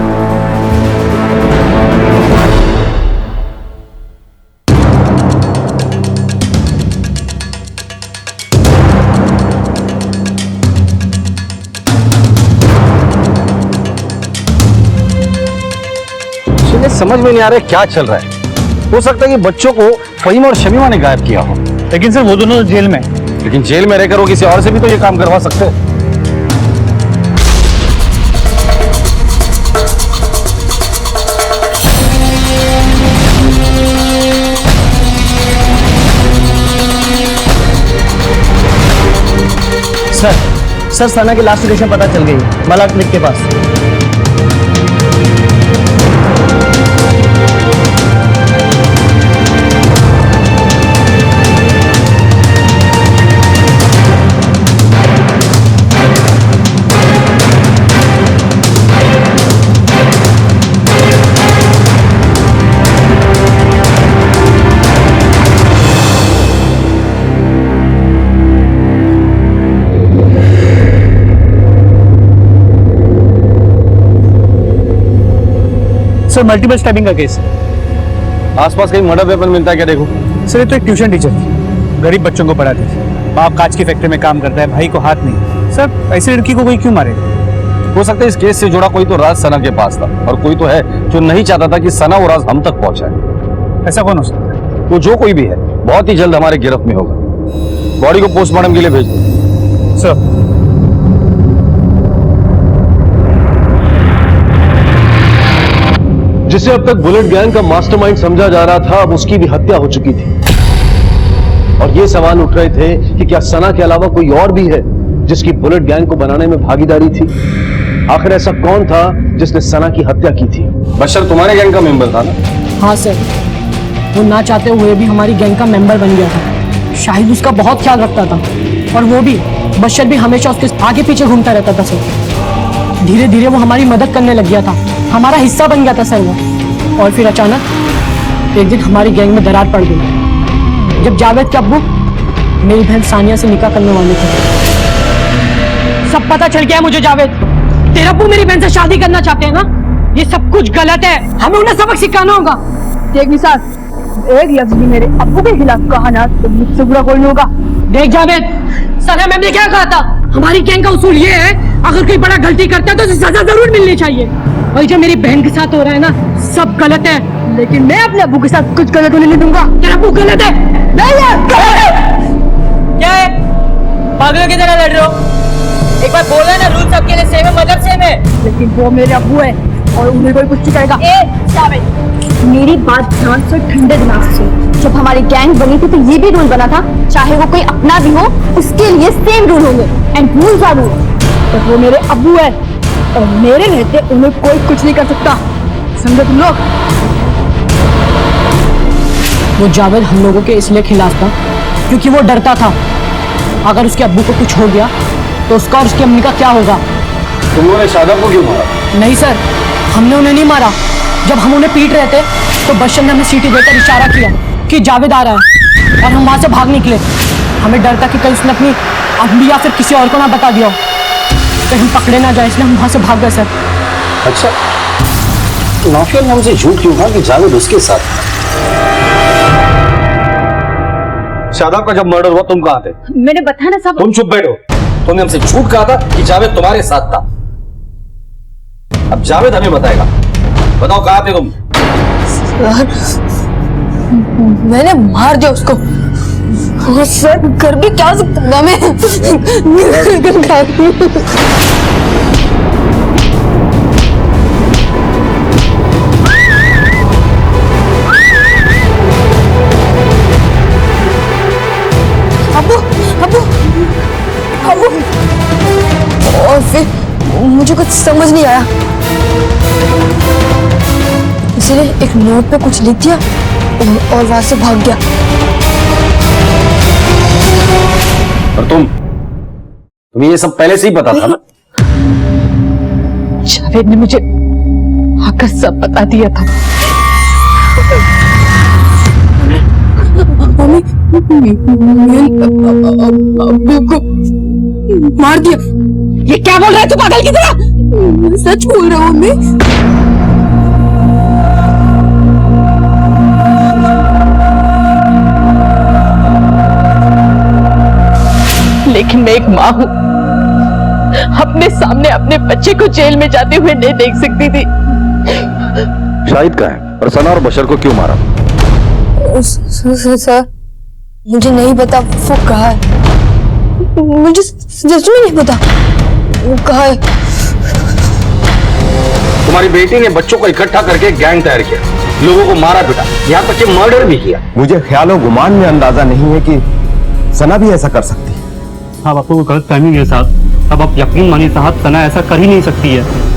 समझ में नहीं आ रहा है क्या चल रहा है। हो सकता है कि बच्चों को फहीम और शमीमा ने गायब किया हो, लेकिन सर वो दोनों तो जेल में हैं। लेकिन जेल में रहकर वो किसी और से भी तो ये काम करवा सकते हैं। सर सना की लास्ट लोकेशन पता चल गई, मलाक क्लिक के पास। सर मल्टीपल स्टैबिंग का केस। आसपास कहीं मर्डर वेपन मिलता है क्या देखो। सर ये तो एक ट्यूशन टीचर थी, गरीब बच्चों को पढ़ाती थी। बाप कांच की फैक्ट्री में काम करता है, भाई को हाथ नहीं। सर ऐसी लड़की को कोई क्यों मारे? हो सकता है इस केस से जुड़ा कोई तो राज सना के पास था, और कोई तो है जो नहीं चाहता था कि सना वो राज हम तक पहुंचाए। ऐसा कौन हो सकता है? वो जो कोई भी है बहुत ही जल्द हमारे गिरफ्त में होगा। बॉडी को पोस्टमार्टम के लिए भेज दो। सर जिसे अब तक बुलेट गैंग का मास्टरमाइंड समझा जा रहा था, अब उसकी भी हत्या हो चुकी थी। और ये सवाल उठ रहे थे कि क्या सना के अलावा कोई और भी है जिसकी बुलेट गैंग को बनाने में भागीदारी थी? आखिर ऐसा कौन था जिसने सना की हत्या की थी? बशर तुम्हारे गैंग का मेंबर था ना? हाँ सर, वो ना चाहते हुए भी हमारी गैंग का मेंबर बन गया था। शाहिद उसका बहुत ख्याल रखता था, और वो भी बशर भी हमेशा उसके आगे पीछे घूमता रहता था सर। धीरे धीरे वो हमारी मदद करने लग गया था, हमारा हिस्सा बन गया था सर वो। और फिर अचानक एक दिन हमारी गैंग में दरार पड़ गई, जब जावेद के अब्बू मेरी बहन सानिया से निकाह करने वाले थे। सब पता चल गया मुझे जावेद, तेरा अब्बू मेरी बहन से शादी करना चाहते हैं ना। ये सब कुछ गलत है, हमें उन्हें सबक सिखाना होगा। देख निसार, एक लफ्ज भी मेरे अब्बू के खिलाफ कहा ना तो मुझसे बुरा कोई नहीं होगा। देख जावेद, सना मैम ने क्या कहा था? हमारी गैंग का उसूल ये है, अगर कोई बड़ा गलती करता है तो उसे सजा जरूर मिलनी चाहिए। और जो मेरी बहन के साथ हो रहा है ना, सब गलत है। लेकिन मैं अपने अब्बू के साथ कुछ गलत होने नहीं दूंगा। तेरा अब्बू गलत है। नहीं यार, क्या है? पागलों की तरह लड़ रहे हो? एक बार बोला ना, रूल सबके लिए सेम है, मतलब सेम है। लेकिन वो मेरे अब्बू है और उन्हें कोई कुछ नहीं कहेगा। मेरी बात ध्यान से ठंडे दिमाग से सुन। जब हमारी गैंग बनी थी तो ये भी रूल बना था, चाहे वो कोई अपना भी हो उसके लिए सेम रूल होंगे। And rules are rule. तो वो मेरे अब्बू है और मेरे रहते उन्हें कोई कुछ नहीं कर सकता, समझे तुम लोग? वो जावेद हम लोगों के इसलिए खिलाफ था क्योंकि वो डरता था अगर उसके अब्बू को कुछ हो गया तो उसका और उसकी अम्मी का क्या होगा। तुम लोगों ने शादाब को क्यों मारा? नहीं सर, हमने उन्हें नहीं मारा। जब हम उन्हें पीट रहे थे तो बशर ने हमें सीटी देकर इशारा किया कि जावेद आ रहा है, और हम वहां से भाग निकले। हमें डर था कि कहीं उसने अपनी अम्मी या फिर किसी और को ना बता दिया हो, कहीं हम पकड़े ना जाए, इसलिए हम वहां से भाग गए सर। अच्छा, नाफिया ने हमसे झूठ क्यों कहा कि जावेद उसके साथ था? शादाब का जब मर्डर हुआ तुम कहाँ थे? मैंने बताया ना सब। तुम चुप बैठो। तुमने हमसे झूठ कहा था कि जावेद तुम्हारे साथ था। अब जावेद हमें बताएगा। बताओ कहाँ थे तुम? मैंने मार दिया उसको। और सर कर भी क्या सकता था मैं? अब्बू अब्बू अब्बू। और फिर मुझे कुछ समझ नहीं आया, इसलिए एक नोट पे कुछ लिख दिया और वहां से भाग गया। और तुम्हें ये सब पहले से ही पता था ना? जावेद ने मुझे आकर सब बता दिया था। अब्बू को मार दिया। ये क्या बोल रहा है तू पागल की तरह? सच बोल रहा हूँ मम्मी। लेकिन मैं एक माँ हूँ, अपने सामने अपने बच्चे को जेल में जाते हुए नहीं देख सकती थी। शाहिद का है, और सना और बशर को क्यों मारा? मैं एक माँ हूँ, अपने सामने अपने बच्चे को जेल में जाते हुए नहीं देख सकती थी। शाहिद और बशर को क्यों मारा? सर मुझे नहीं पता वो कहाँ है। मुझे सच में नहीं पता वो कहाँ है। तुम्हारी बेटी ने बच्चों को इकट्ठा करके गैंग तैयार किया, लोगों को मारा पीटा, यहाँ तक कि मर्डर भी किया। मुझे ख्याल गुमान में अंदाजा नहीं है कि सना भी ऐसा कर सकती है। हाँ, आपको वो गलत फहमी है साहब। अब आप यकीन मानिए साहब, सना ऐसा कर ही नहीं सकती है।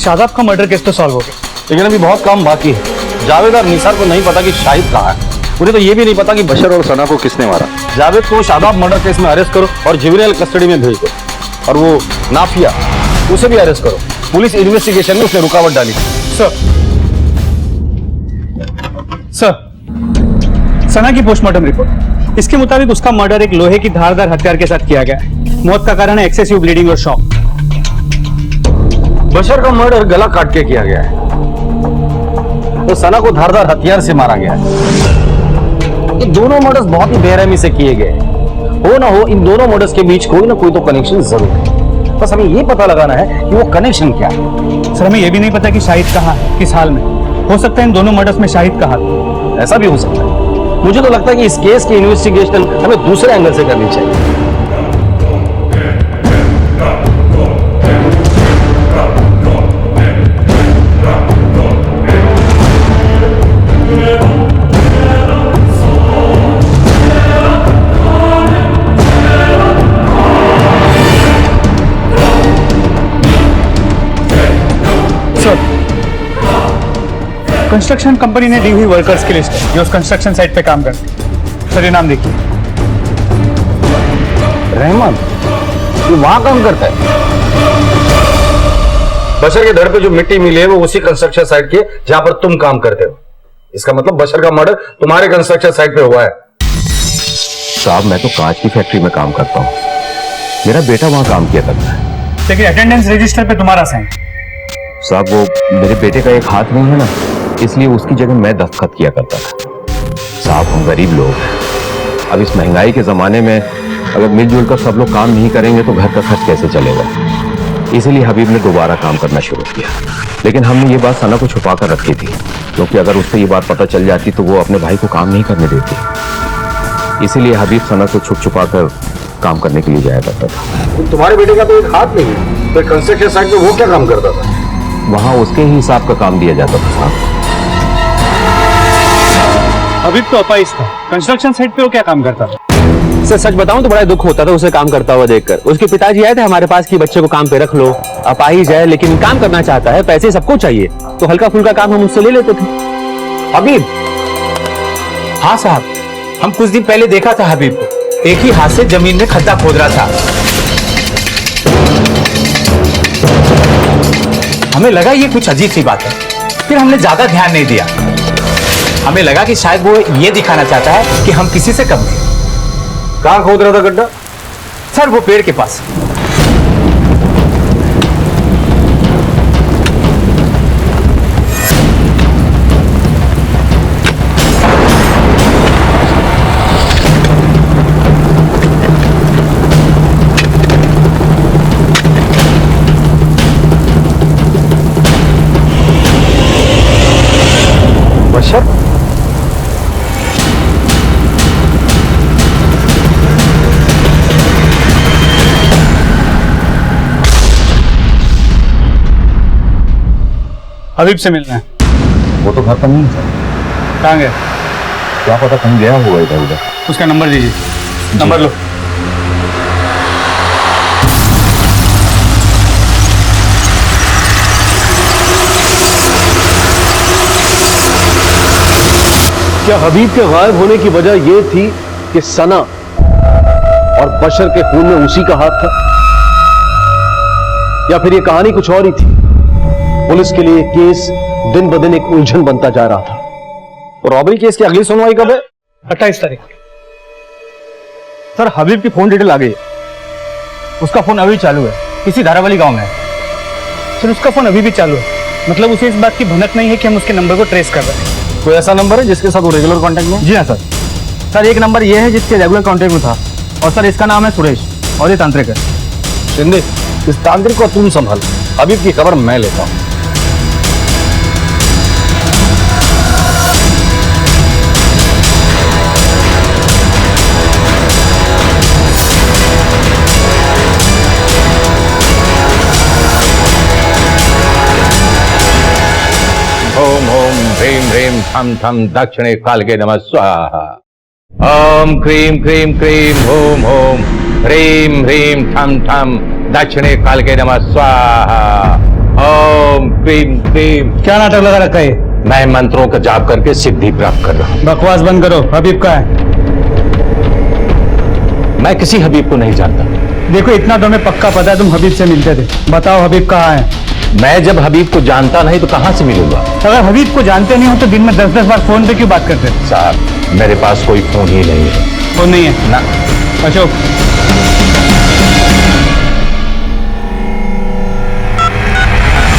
शादाब का मर्डर केस तो सॉल्व हो गया, लेकिन अभी बहुत काम बाकी है। जावेद और निसार को नहीं पता कि शाहिद कहाँ है। मुझे तो ये भी नहीं पता कि बशर और सना को किसने मारा। जावेद को शादाब मर्डर केस में अरेस्ट करो और जुवेनाइल कस्टडी में भेज दो, और वो नाफिया उसे भी अरेस्ट करो। पुलिस इन्वेस्टिगेशन में उसने रुकावट डाली। सर, सना की पोस्टमार्टम रिपोर्ट, इसके मुताबिक उसका मर्डर एक लोहे की धारदार हथियार के साथ किया गया है। मौत का कारण है एक्सेसिव ब्लीडिंग और शॉक। बशर का मर्डर गला काट के किया गया है, तो सना को धारदार हथियार से मारा गया है। ये दोनों मर्डर्स बहुत ही बेरहमी से किए गए। हो ना हो, इन दोनों मर्डर्स के बीच कोई ना कोई तो कनेक्शन जरूर है। बस हमें ये पता लगाना है कि वो कनेक्शन क्या है। सर, हमें यह भी नहीं पता कि शाहिद कहाँ है, किस हाल में। हो सकता है इन दोनों मर्डर्स में शाहिद का हाथ। ऐसा भी हो सकता है। मुझे तो लगता है कि इस केस की इन्वेस्टिगेशन हमें दूसरे एंगल से करनी चाहिए। कंस्ट्रक्शन कंपनी ने दी हुई वर्कर्स की लिस्ट है जो उस कंस्ट्रक्शन साइट पे काम करते हैं। सर, ये नाम देखिए। रहमान, ये वहां काम करता है। बशर के धड़ पे जो मिट्टी मिली है वो उसी कंस्ट्रक्शन साइट की जहां पर तुम काम करते हो। इसका मतलब बशर का मर्डर तुम्हारे कंस्ट्रक्शन साइट पे हुआ है। साहब, मैं तो कांच की फैक्ट्री में काम करता हूँ। मेरा बेटा वहां काम किया करता है। लेकिन अटेंडेंस रजिस्टर पे तुम्हारा साइन। साहब, वो मेरे बेटे का एक हाथ नहीं है ना, इसलिए उसकी जगह मैं दस्तखत किया करता था। साहब, हम गरीब लोग हैं। अब इस महंगाई के जमाने में अगर मिलजुल कर सब लोग काम नहीं करेंगे तो घर का खर्च कैसे चलेगा। इसीलिए हबीब ने दोबारा काम करना शुरू किया। लेकिन हमने ये बात सना को छुपा कर रखी थी, क्योंकि अगर उससे ये बात पता चल जाती तो वो अपने भाई को काम नहीं करने देती। इसीलिए हबीब सना को छुप छुपा कर काम करने के लिए जाया करता था। तुम्हारे बेटे का तो एक हाथ नहीं है, तो कंस्ट्रक्शन साइट पे वो क्या काम करता था? वहां उसके ही हिसाब का काम दिया जाता था साहब। हबीब तो अपाइज था, कंस्ट्रक्शन साइट पे वो क्या काम करता था? सर, सच बताऊं तो बड़ा दुख होता था उसे काम करता हुआ देखकर। उसके पिताजी आए थे हमारे पास कि बच्चे को काम पे रख लो, अपाहिज है लेकिन काम करना चाहता है, पैसे सबको चाहिए, तो हल्का फुल्का काम हम उससे ले लेते थे। हबीब? हाँ साहब, हम कुछ दिन पहले देखा था हबीब को, एक ही हाथ से जमीन में खड्डा खोद रहा था। हमें लगा ये कुछ अजीब सी बात है, फिर हमने ज्यादा ध्यान नहीं दिया। हमें लगा कि शायद वो ये दिखाना चाहता है कि हम किसी से कम नहीं। कहाँ खोद रहा था गड्ढा? सर, वो पेड़ के पास। बशर? हबीब से मिलना है। वो तो घर पर नहीं है। कहाँ गया? क्या पता कहीं गया होगा इधर उधर। उसका नंबर दीजिए। नंबर लो। क्या हबीब के गायब होने की वजह यह थी कि सना और बशर के खून में उसी का हाथ था, या फिर यह कहानी कुछ और ही थी? पुलिस के लिए केस दिन ब दिन एक उलझन बनता जा रहा था। रॉबरी केस की अगली सुनवाई कब है? 28 तारीख। सर, हबीब की फोन डिटेल आ गई। उसका फोन अभी चालू है, किसी धारावाली गांव में है। सर, उसका फोन अभी भी चालू है, मतलब उसे इस बात की भनक नहीं है कि हम उसके नंबर को ट्रेस कर रहे हैं। कोई ऐसा नंबर है जिसके साथ वो रेगुलर कांटेक्ट में? जी हाँ सर। सर, एक नंबर ये है जिसके रेगुलर कांटेक्ट में था, और सर इसका नाम है सुरेश, और ये तांत्रिक है। शिंदे, इस तांत्रिक को तुम संभाल, हबीब की खबर मैं लेता हूँ। ओम ओम ह्रीं ह्रीं ठम ठम दक्षिणे कालके नमः स्वाहा। ओम क्रीं क्रीं क्रीं ओम ओम ह्रीं ह्रीं ठम ठम दक्षिणे कालके नमः स्वाहा। ओम क्रीं क्रीं। क्या नाटक लगा रखा है? मैं मंत्रों का जाप करके सिद्धि प्राप्त कर रहा हूं। बकवास बंद करो। हबीब का है? मैं किसी हबीब को नहीं जानता। देखो इतना तो हमें पक्का पता है तुम हबीब से मिलते थे। बताओ हबीब कहाँ है? मैं जब हबीब को जानता नहीं तो कहां से मिलूंगा? अगर हबीब को जानते नहीं हो तो दिन में 10-10 बार फोन पे क्यों बात करते? साहब मेरे पास कोई फोन ही नहीं है। फोन नहीं है ना। अशोक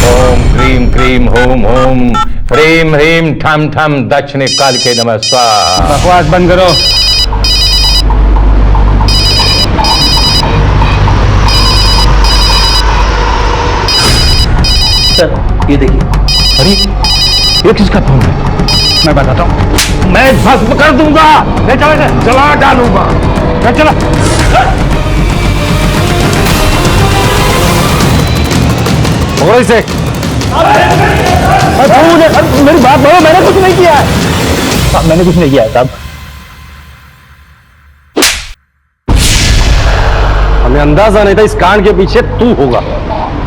ओम क्रीं क्रीं ओम ओम ह्रीं ह्रीं ठम ठम दक्षिणे कालके नमः स्वाहा। बकवास बंद करो। सर ये देखिए। अरे ये किसका फोन है? मैं बताता हूँ। मैं भस्म कर दूंगा, ले चलो इसे, जला डालूंगा। ले चलो। और इसे मेरी बात बोलो। मैंने कुछ नहीं किया है साहब। मैंने कुछ नहीं किया है साहब। हमें अंदाजा नहीं था इस कांड के पीछे तू होगा।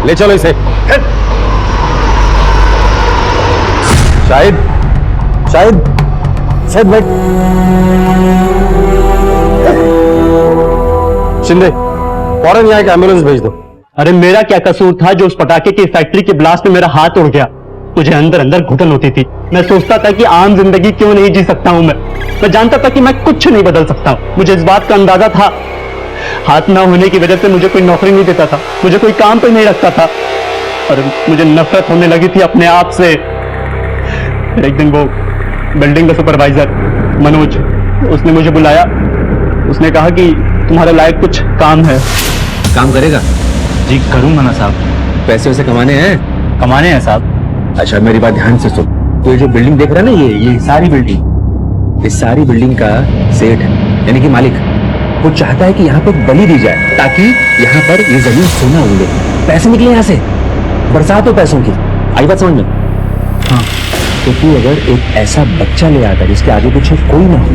ले चलो इसे। शाहिद शाहिद शाहिद बैठ। शिंदे फौरन यहाँ के एम्बुलेंस भेज दो। अरे मेरा क्या कसूर था जो उस पटाखे की फैक्ट्री के ब्लास्ट में मेरा हाथ उड़ गया? मुझे अंदर अंदर घुटन होती थी। मैं सोचता था कि आम जिंदगी क्यों नहीं जी सकता हूं। मैं जानता था कि मैं कुछ नहीं बदल सकता हूं। मुझे इस बात का अंदाजा था। हाथ ना होने की वजह से मुझे कोई नौकरी नहीं देता था, मुझे कोई काम पे नहीं रखता था और मुझे नफरत होने लगी थी अपने आप से। फिर एक दिन वो बिल्डिंग का सुपरवाइजर मनोज, उसने मुझे बुलाया। उसने कहा कि तुम्हारे लायक कुछ काम है। काम करेगा? जी करूंगा ना साहब। पैसे वैसे कमाने हैं? कमाने हैं साहब। अच्छा मेरी बात ध्यान से सुन। तो ये जो बिल्डिंग देख रहा है ना, ये सारी बिल्डिंग, इस सारी बिल्डिंग का सेठ है यानी कि मालिक, वो चाहता है कि यहाँ पर बलि दी जाए ताकि यहाँ पर ये जमीन सोना उड़े, पैसे निकले यहाँ से, बरसात हो पैसों की। आई बात समझ में? हाँ। तो तू अगर एक ऐसा बच्चा ले आता जिसके आगे पीछे कोई ना हो,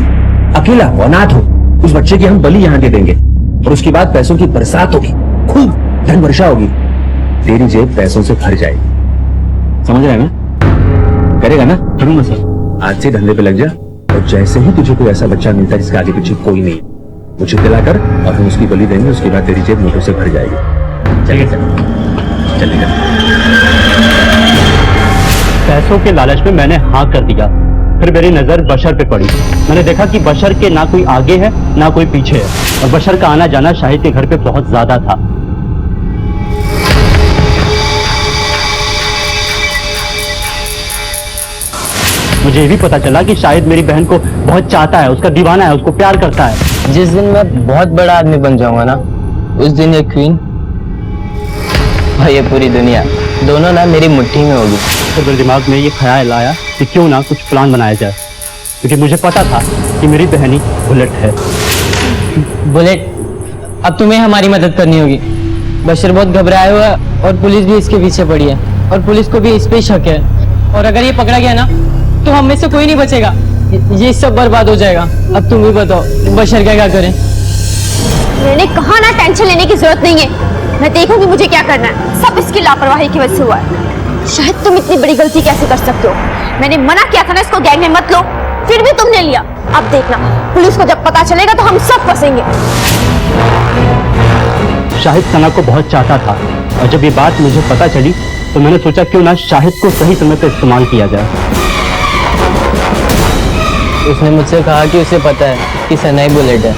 अकेला हो, अनाथ हो, उस बच्चे की हम बलि यहाँ दे देंगे और उसके बाद पैसों की बरसात होगी, खूब धन वर्षा होगी, तेरी जेब पैसों से भर जाएगी। समझ रहा है ना? करेगा ना? करूंगा सर। आज से धंधे पे लग जा और जैसे ही तुझे कोई ऐसा बच्चा मिलता है जिसके आगे पीछे कोई नहीं, मुझे दिला कर और हम उसकी बलि देंगे। उसके बाद तेरी जेब नोटों से भर जाएगी। चलिए सर, चलेगा। पैसों के लालच में मैंने हाँ कर दिया। फिर मेरी नजर बशर पे पड़ी। मैंने देखा कि बशर के ना कोई आगे है ना कोई पीछे है और बशर का आना जाना शाहिद के घर पे बहुत ज्यादा था। मुझे ये भी पता चला कि शाहिद मेरी बहन को बहुत चाहता है, उसका दीवाना है, उसको प्यार करता है। जिस दिन मैं बहुत बड़ा आदमी बन जाऊंगा ना, उस दिन ये क्वीन और ये पूरी दुनिया दोनों ना मेरी मुट्ठी में होगी। तो मेरे दिमाग में ये ख्याल आया कि क्यों ना कुछ प्लान बनाया जाए, क्योंकि मुझे पता था कि मेरी बहनी बुलेट है। बुलेट, अब तुम्हें हमारी मदद करनी होगी। बशर बहुत घबराया हुआ है और पुलिस भी इसके पीछे पड़ी है और पुलिस को भी इस पे शक है और अगर ये पकड़ा गया ना तो हम में से कोई नहीं बचेगा। ये सब बर्बाद हो जाएगा। अब तुम ही बताओ बशर क्या करें? मैंने कहा ना टेंशन लेने की जरूरत नहीं है, मैं देखूंगी मुझे क्या करना है। सब इसकी लापरवाही की वजह से हुआ है। शायद तुम इतनी बड़ी गलती कैसे कर सकते हो? मैंने मना किया था ना इसको गैंग में मत लो, फिर भी तुमने लिया। अब देखना पुलिस को जब पता चलेगा तो हम सब फंसेंगे। शाहिद सना को बहुत चाहता था और जब ये बात मुझे पता चली तो मैंने सोचा क्यों ना शाहिद को सही समय पर इस्तेमाल किया जाए। उसने मुझसे कहा कि उसे पता है कि सना ही बुलेट है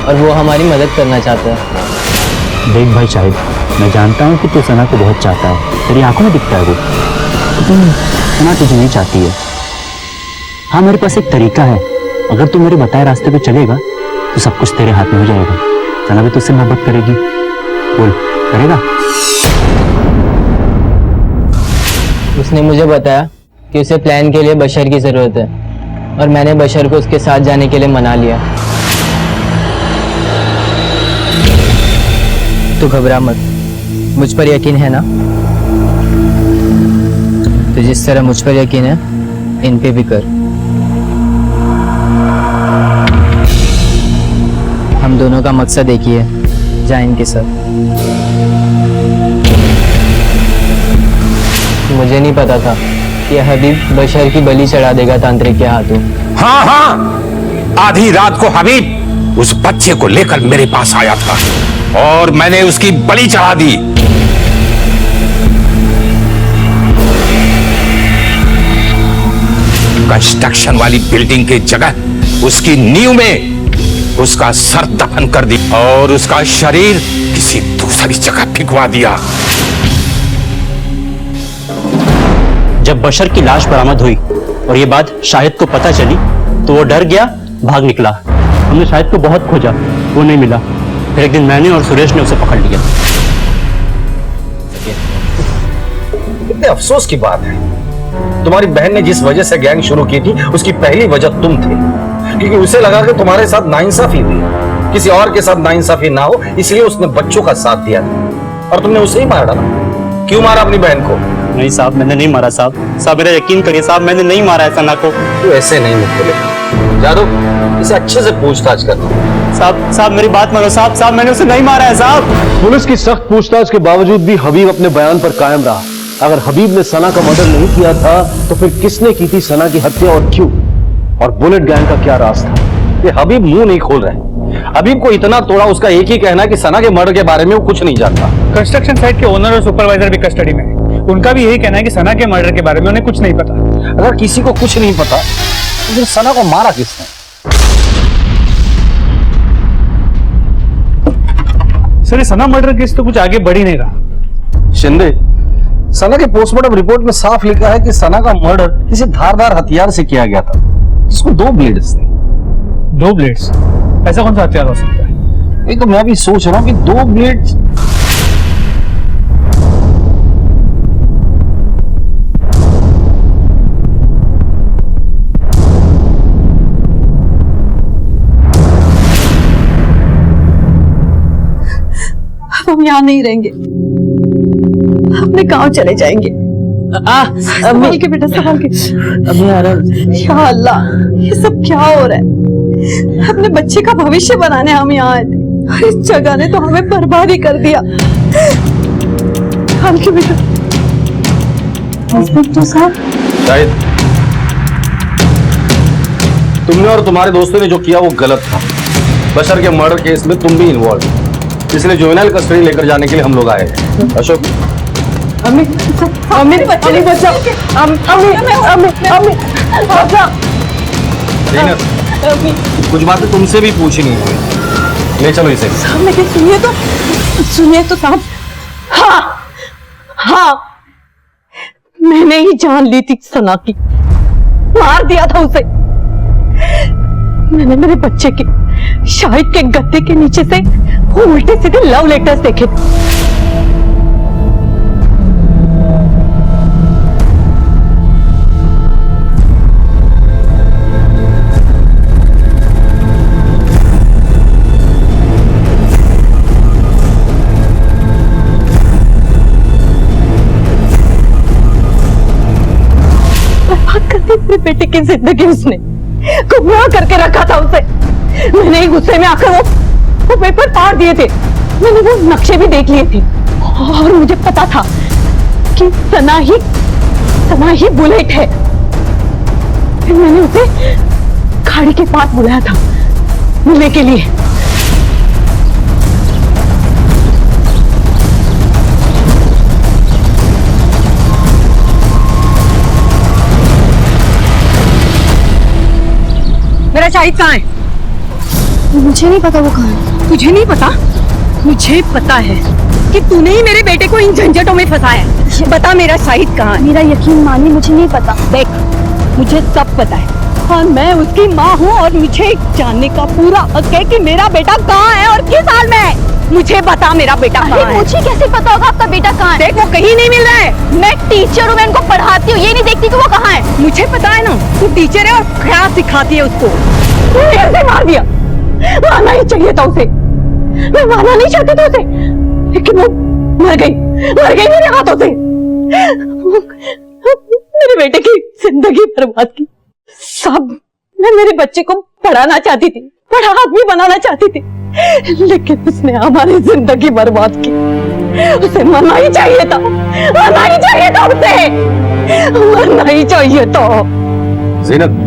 और वो हमारी मदद करना चाहता है। देख भाई शाहिद, मैं जानता हूँ कि तू सना को बहुत चाहता है, तेरी आंखों में दिखता है वो, लेकिन सना तुझे नहीं चाहती है। हाँ मेरे पास एक तरीका है, अगर तू मेरे बताए रास्ते पे चलेगा तो सब कुछ तेरे हाथ में हो जाएगा। सना भी तुझसे मोहब्बत करेगी। बोल, करेगा? उसने मुझे बताया कि उसे प्लान के लिए बशर की जरूरत है और मैंने बशर को उसके साथ जाने के लिए मना लिया। तू घबरा मत, मुझ पर यकीन है ना? तो जिस तरह मुझ पर यकीन है इन पे भी कर। हम दोनों का मकसद एक ही है, जा इनके साथ। मुझे नहीं पता था कि हबीब बशर की बलि चढ़ा देगा तांत्रिक के हाथों। हाँ हाँ, आधी रात को हबीब उस बच्चे को लेकर मेरे पास आया था और मैंने उसकी बलि चढ़ा दी। कंस्ट्रक्शन वाली बिल्डिंग की जगह उसकी नींव में उसका सर दफन कर दी और उसका शरीर किसी दूसरी जगह फिकवा दिया। जब बशर की लाश बरामद हुई और ये बात शाहिद को पता चली तो वो डर गया, भाग निकला। हमने शाहिद को बहुत खोजा, वो नहीं मिला। फिर एक दिन मैंने और सुरेश ने उसे पकड़ लिया। कितने अफसोस की बात है, तुम्हारी बहन ने जिस वजह से गैंग शुरू की थी उसकी पहली वजह तुम थे, क्योंकि उसे लगा कि तुम्हारे साथ नाइंसाफी हुई, किसी और के साथ नाइंसाफी ना हो, इसलिए उसने बच्चों का साथ दिया और तुमने उसे ही मार डाला। क्यों मारा अपनी बहन को? नहीं साहब, मैंने नहीं मारा साहब। साहब मेरा यकीन करिए साहब, मैंने नहीं मारा है सना को। तू ऐसे नहीं मुझे जादू, इसे अच्छे से पूछताछ कर। साहब मेरी बात मानो साहब, साहब मैंने उसे नहीं मारा है साहब। पुलिस की सख्त पूछताछ के बावजूद भी हबीब अपने बयान पर कायम रहा। अगर हबीब ने सना का मर्डर नहीं किया था तो फिर किसने की थी सना की हत्या और क्यों? और बुलेट गैंग का क्या राज था? ये हबीब मुंह नहीं खोल रहे। हबीब को इतना तोड़ा, उसका एक ही कहना है कि सना के मर्डर के बारे में वो कुछ नहीं जानता। कंस्ट्रक्शन साइट के ओनर और सुपरवाइजर भी कस्टडी में, उनका भी यही कहना है कि सना के मर्डर के बारे में उन्हें कुछ नहीं पता। अगर किसी को कुछ नहीं पता तो फिर सना को मारा किसने? सर ये सना मर्डर केस तो कुछ आगे बढ़ ही नहीं रहा। शिंदे, सना के पोस्टमार्टम रिपोर्ट में साफ लिखा है कि सना का मर्डर किसी धारदार हथियार से किया गया था, जिसको 2 ब्लेड्स थे। 2 ब्लेड्स? ऐसा कौन सा हथियार हो सकता है? ये तो मैं भी सोच रहा हूं कि 2 ब्लेड्स। हम यहाँ नहीं रहेंगे, अपने गांव चले जाएंगे। संभाल के बेटा, संभाल के। या अल्लाह, ये सब क्या हो रहा है? अपने बच्चे का भविष्य बनाने हम यहाँ आए थे और इस जगह ने तो हमें बर्बाद ही कर दिया। संभाल के बेटा। इंस्पेक्टर साहब, शायद तुमने और तुम्हारे दोस्तों ने जो किया वो गलत था। बशर के मर्डर केस में तुम भी इन्वॉल्व, इसलिए जुवेनाइल कस्टडी लेकर जाने के लिए हम लोग आए हैं। अशोक, मेरे बच्चे नहीं बचा। कुछ बातें तुमसे भी पूछनी है, ले चलो इसे। लेकिन सुनिए तो साहब। हाँ हाँ, मैंने ही जान ली थी सना की, मार दिया था उसे। मैंने मेरे बच्चे के शाहिद के गद्दे के नीचे से वो उल्टे सीधे लव लेटर्स देखे। मेरे बेटे की जिंदगी उसने गुमराह करके रखा था उसे। मैंने ही गुस्से में आकर वो पेपर फाड़ दिए थे। मैंने वो नक्शे भी देख लिए थे और मुझे पता था कि सना ही बुलेट है। फिर मैंने उसे खाड़ी के पास बुलाया था मिलने के लिए। मेरा शाहिद कहाँ है? मुझे नहीं पता वो कहाँ है। तुझे नहीं पता? मुझे पता है कि तूने ही मेरे बेटे को इन झंझटों में फंसाया है। बता मेरा शाहिद कहाँ है? मेरा यकीन मानिए, मुझे नहीं पता। देख, मुझे सब पता है और मैं उसकी माँ हूँ और मुझे जानने का पूरा हक है कि मेरा बेटा कहाँ है और किस हाल में है। मुझे बता मेरा बेटा कहाँ है? मुझे कैसे पता होगा आपका बेटा कहाँ है? देख, वो कहीं नहीं मिल रहा है। मैं टीचर हूँ, मैं उनको पढ़ाती हूँ, ये नहीं देखती कि वो कहाँ है। मुझे पता है ना, तू टीचर है और क्या सिखाती है उसको। कैसे मार दिया? मारना ही चाहिए था उसे। मैं मारना नहीं चाहती थी उसे, लेकिन वो मर गई मेरे हाथों से। मेरे बेटे की जिंदगी बर्बाद की। साहब, मैं मेरे बच्चे को पढ़ाना चाहती थी, बड़ा आदमी बनाना चाहती थी, लेकिन उसने हमारी जिंदगी बर्बाद की। उसे मरना ही चाहिए था, मरना ही चाहिए था, उसे मरना ही चाहिए था। ज़ीनत,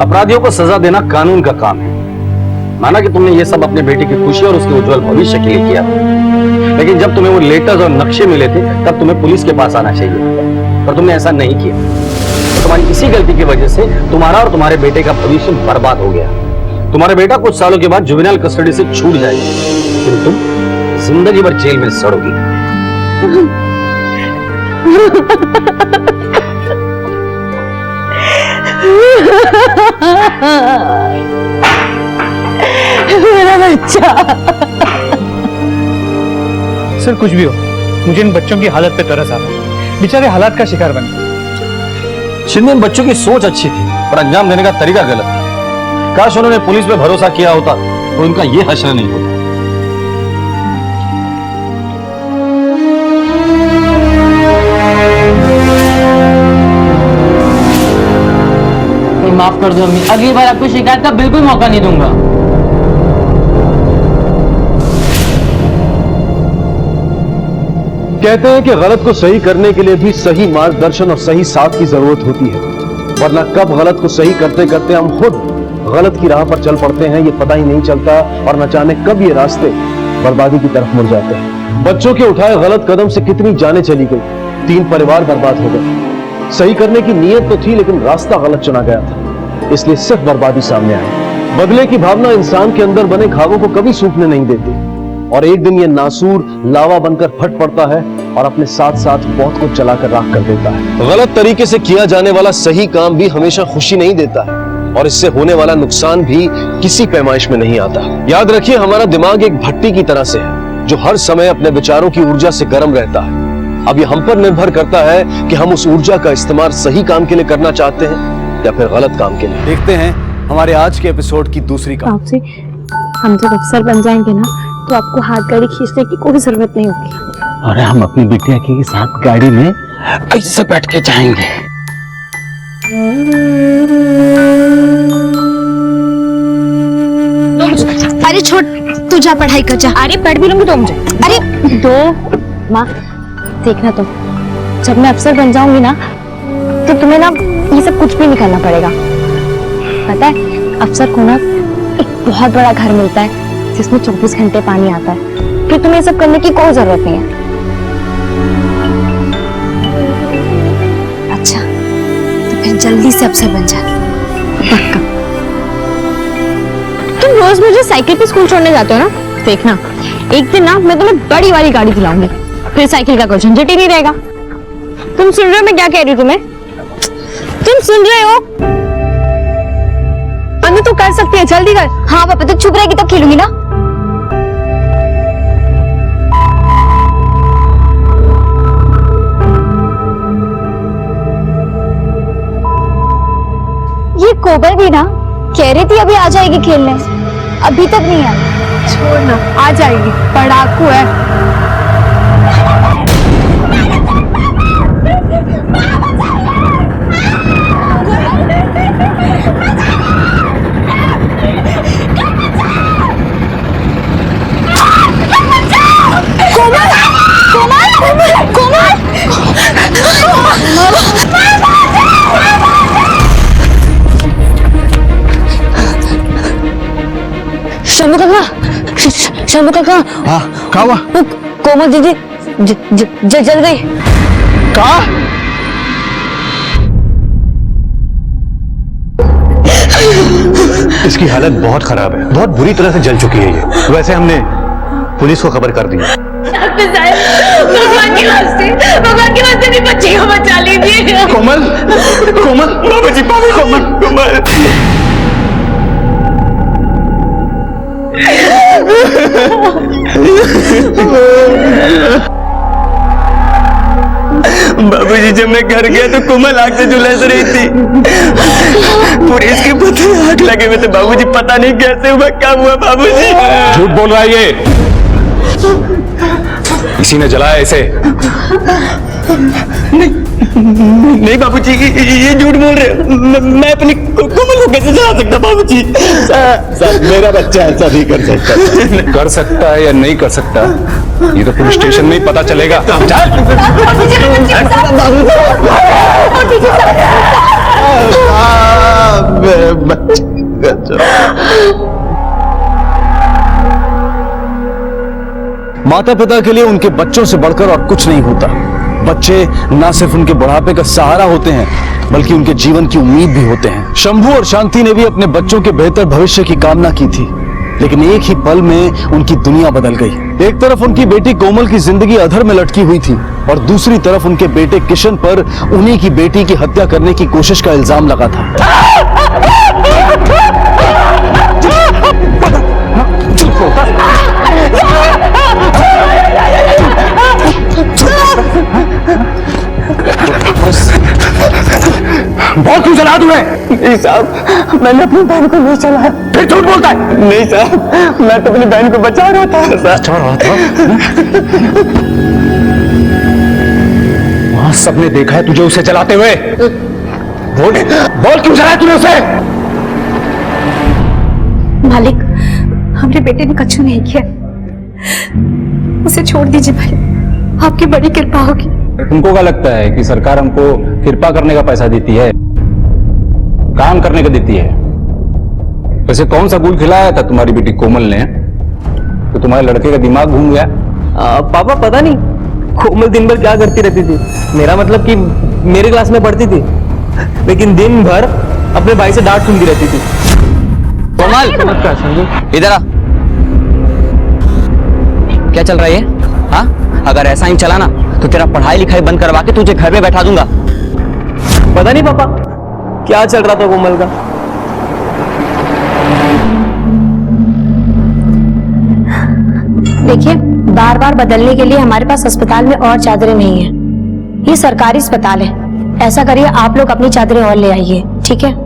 अपराधियों को सजा देना कानून का काम है। माना कि तुमने ये सब अपने बेटे की खुशी और उसके उज्जवल भविष्य के लिए किया, लेकिन जब तुम्हें वो लेटर्स और नक्शे मिले थे तब तुम्हें पुलिस के पास आना चाहिए, पर तुमने ऐसा नहीं किया। तो तुम्हारी इसी गलती की वजह से तुम्हारा और तुम्हारे बेटे का भविष्य बर्बाद हो गया। तुम्हारा बेटा कुछ सालों के बाद जुवेनाइल कस्टडी से छूट जाएगा, लेकिन तुम जिंदगी भर जेल में सड़ोगी। मेरा बच्चा। सर कुछ भी हो, मुझे इन बच्चों की हालत पे तरस आ रहा है। बेचारे हालात का शिकार बन गए। शिंदे, इन बच्चों की सोच अच्छी थी पर अंजाम देने का तरीका गलत था। काश उन्होंने पुलिस पे भरोसा किया होता तो उनका ये हश्र नहीं होता। माफ कर दो अम्मी, अगली बार आपको शिकायत का बिल्कुल मौका नहीं दूंगा। कहते हैं कि गलत को सही करने के लिए भी सही मार्गदर्शन और सही साथ की जरूरत होती है, वरना कब गलत को सही करते करते हम खुद गलत की राह पर चल पड़ते हैं ये पता ही नहीं चलता, और न जाने कब ये रास्ते बर्बादी की तरफ मुड़ जाते हैं। बच्चों के उठाए गलत कदम से कितनी जानें चली गई, 3 परिवार बर्बाद हो गए। सही करने की नीयत तो थी लेकिन रास्ता गलत चुना गया था, इसलिए सिर्फ बर्बादी सामने आई। बदले की भावना इंसान के अंदर बने घावों को कभी सूखने नहीं देती, और एक दिन ये नासूर लावा बनकर फट पड़ता है और अपने साथ साथ बहुत कुछ जलाकर राख कर देता है। गलत तरीके से किया जाने वाला सही काम भी हमेशा खुशी नहीं देता है, और इससे होने वाला नुकसान भी किसी पैमाइश में नहीं आता। याद रखिए, हमारा दिमाग एक भट्टी की तरह से है जो हर समय अपने विचारों की ऊर्जा से गर्म रहता है। अब ये हम पर निर्भर करता है कि हम उस ऊर्जा का इस्तेमाल सही काम के लिए करना चाहते हैं या फिर गलत काम के लिए। देखते हैं हमारे आज के एपिसोड की दूसरी कहानी। आपसे हम जब अफसर बन जाएंगे ना तो आपको हाथ गाड़ी खींचने की कोई जरूरत नहीं होगी। अरे हम अपनी बिटिया के साथ गाड़ी में ऐसे बैठ के जाएंगे। अरे छोड़, तू जा पढ़ाई कर जा। अरे पढ़ भी लूंगी तो मुझे। अरे दो माँ, देखना तुम, जब मैं अफसर बन जाऊंगी ना तो तुम्हें ना ये सब कुछ भी नहीं करना पड़ेगा। पता है, अफसर को ना एक बहुत बड़ा घर मिलता है जिसमें 24 घंटे पानी आता है, फिर तुम्हें ये सब करने की कोई जरूरत नहीं है। अच्छा, तो फिर जल्दी से अफसर बन जा। पक्का। तुम रोज मुझे साइकिल पे स्कूल छोड़ने जाते हो ना, देखना एक दिन ना मैं तुम्हें बड़ी वाली गाड़ी दिलाऊंगी, फिर साइकिल का कोई झंझट ही नहीं रहेगा। तुम सुन रहे हो मैं क्या कह रही हूँ तुम्हें? तुम सुन रहे हो? अनु तो कर सकती है, जल्दी कर। हाँ पापा, तो चुप रहेगी तब खेलूंगी ना। ये कोबर भी ना कह रही थी अभी आ जाएगी खेलने, अभी तक नहीं आई। छोड़ ना, आ जाएगी, पढ़ाकू है। शंभू काका, शंभू काका। हाँ, क्या हुआ? कोमल दीदी जल गई। कहा? इसकी हालत बहुत खराब है, बहुत बुरी तरह से जल चुकी है ये। वैसे हमने पुलिस को खबर कर दी है। भगवान के वास्ते भी बच्ची को बचा लीजिए। कोमल, कोमल, बाबूजी, कोमल, कोमल। बाबूजी, जब मैं घर गया तो कोमल आग से झुलस रही थी, पूरी इसके पत्ते आग लगे हुए थे। बाबूजी, पता नहीं कैसे हुआ, क्या हुआ बाबूजी? झूठ बोल रहा है ये, किसी ने जलाया इसे। नहीं, नहीं बाबूजी, ये झूठ बोल रहे हो। मैं अपनी कोमल को कैसे जला सकता बाबूजी? साहब मेरा बच्चा ऐसा नहीं कर सकता। कर सकता है या नहीं कर सकता ये तो पुलिस स्टेशन में ही पता चलेगा। माता पिता के लिए उनके बच्चों से बढ़कर और कुछ नहीं होता। बच्चे ना सिर्फ उनके बुढ़ापे का सहारा होते हैं बल्कि उनके जीवन की उम्मीद भी होते हैं। शंभू और शांति ने भी अपने बच्चों के बेहतर भविष्य की कामना की थी, लेकिन एक ही पल में उनकी दुनिया बदल गई। एक तरफ उनकी बेटी कोमल की जिंदगी अधर में लटकी हुई थी और दूसरी तरफ उनके बेटे किशन पर उन्हीं की बेटी की हत्या करने की कोशिश का इल्जाम लगा था। बहुत क्यों चला तुम्हें? नहीं साहब, मैंने अपनी बहन को नहीं चलाया। फिर झूठ बोलता है? नहीं साहब, मैं तो अपनी बहन को बचा रहा था। बचा रहा था? वहां सबने देखा है तुझे उसे चलाते हुए। बोल क्यों चलाया तूने उसे? मालिक, हमने बेटे ने कछु नहीं किया, उसे छोड़ दीजिए मालिक, आपकी बड़ी कृपा होगी। तुमको क्या लगता है कि सरकार हमको कृपा करने का पैसा देती है? काम करने का देती है। वैसे कौन सा गुल खिलाया था तुम्हारी बेटी कोमल ने तो तुम्हारे लड़के का दिमाग घूम गया? पापा पता नहीं कोमल दिन भर क्या करती रहती थी। मेरा मतलब कि मेरे क्लास में पढ़ती थी, लेकिन दिन भर अपने भाई से डांट सुनती रहती थी। कोमल इधर आ। क्या चल रहा है? हाँ, अगर ऐसा ही चला ना तो तेरा पढ़ाई लिखाई बंद करवा के तुझे घर में बैठा दूंगा। पता नहीं पापा क्या चल रहा था कोमल का। देखिए, बार बार बदलने के लिए हमारे पास अस्पताल में और चादरें नहीं है। ये सरकारी अस्पताल है। ऐसा करिए, आप लोग अपनी चादरें और ले आइए, ठीक है?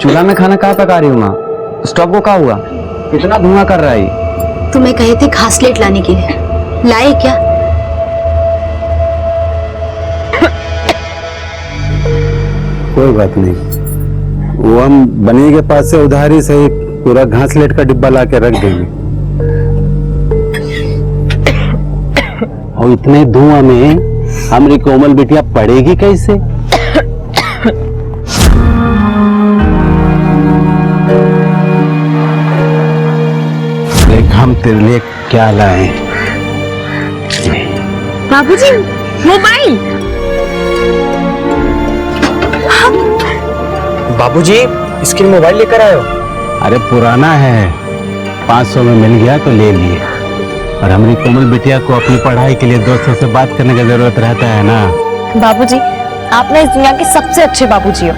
चूल्हा में खाना कहाँ पका रही हूँ माँ? स्टोव को क्या हुआ? कितना धुआं कर रहा है? तुम्हें कहे थे घासलेट लाने के लिए, लाए क्या? कोई बात नहीं, वो हम बनी के पास से उधारी से ही पूरा घासलेट का डिब्बा ला के रख देंगे। और इतने धुआं में हमारी कोमल बिटिया पड़ेगी कैसे? देख हम तेरे लिए क्या लाए। बाबूजी, मोबाइल। बाबूजी, इसके लिए मोबाइल लेकर आए हो? अरे पुराना है, 500 में मिल गया तो ले लिए। और हमारी कोमल बिटिया को अपनी पढ़ाई के लिए दोस्तों से बात करने की जरूरत रहता है ना। बाबूजी, आप ना इस दुनिया के सबसे अच्छे बाबूजी हो।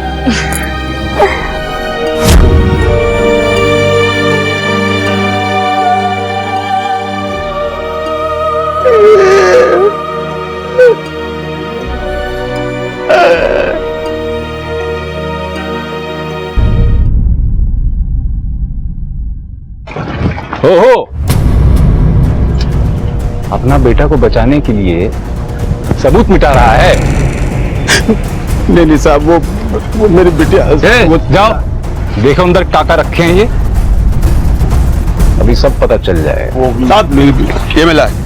हो अपना बेटा को बचाने के लिए सबूत मिटा रहा है। नहीं साहब, वो मेरी बिटिया। वो जाओ देखो अंदर काका रखे हैं ये, अभी सब पता चल जाए। वो साथ ये मिला है।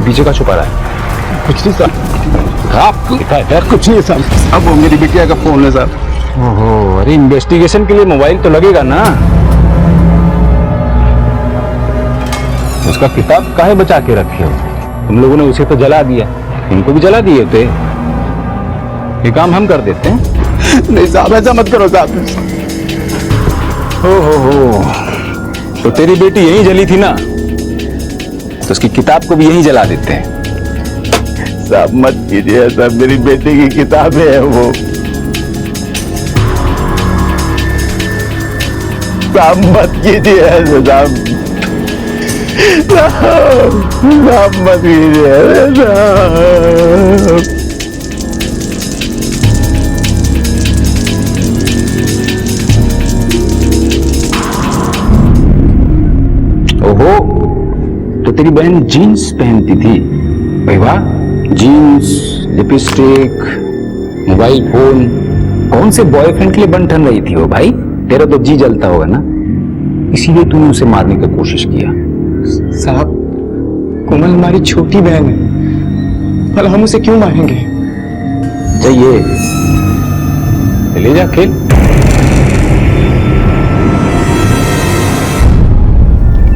पीछे का छुपा रहा है? कुछ नहीं साहब। आप यार कुछ नहीं साहब। अब वो मेरी बिटिया का फोन है साहब। ओहो, अरे इन्वेस्टिगेशन के लिए मोबाइल तो लगेगा ना। उसका किताब काहे बचा के रखे हो? तुम लोगों ने उसे तो जला दिया, इनको भी जला दिए थे। ये काम हम कर देते हैं। नहीं साहब, ऐसा मत करो साहब। हो तो तेरी बेटी यहीं जली थी ना, तो उसकी किताब को भी यहीं जला देते हैं। साहब मत कीजिए ऐसा, मेरी बेटी की किताबें है वो। साहब मत कीजिए ऐसा साहब, साहब मत कीजिए ऐसा। ओहो, तो तेरी बहन जीन्स पहनती थी? भाई वाह, जीन्स, लिपस्टिक, मोबाइल फोन, कौन से बॉयफ्रेंड के लिए बन ठन रही थी वो भाई? तेरा तो जी जलता होगा ना, इसीलिए तूने उसे मारने की कोशिश किया। साहब, कोमल हमारी छोटी बहन है, भला हम उसे क्यों मारेंगे? चाहिए ले जा, खेल।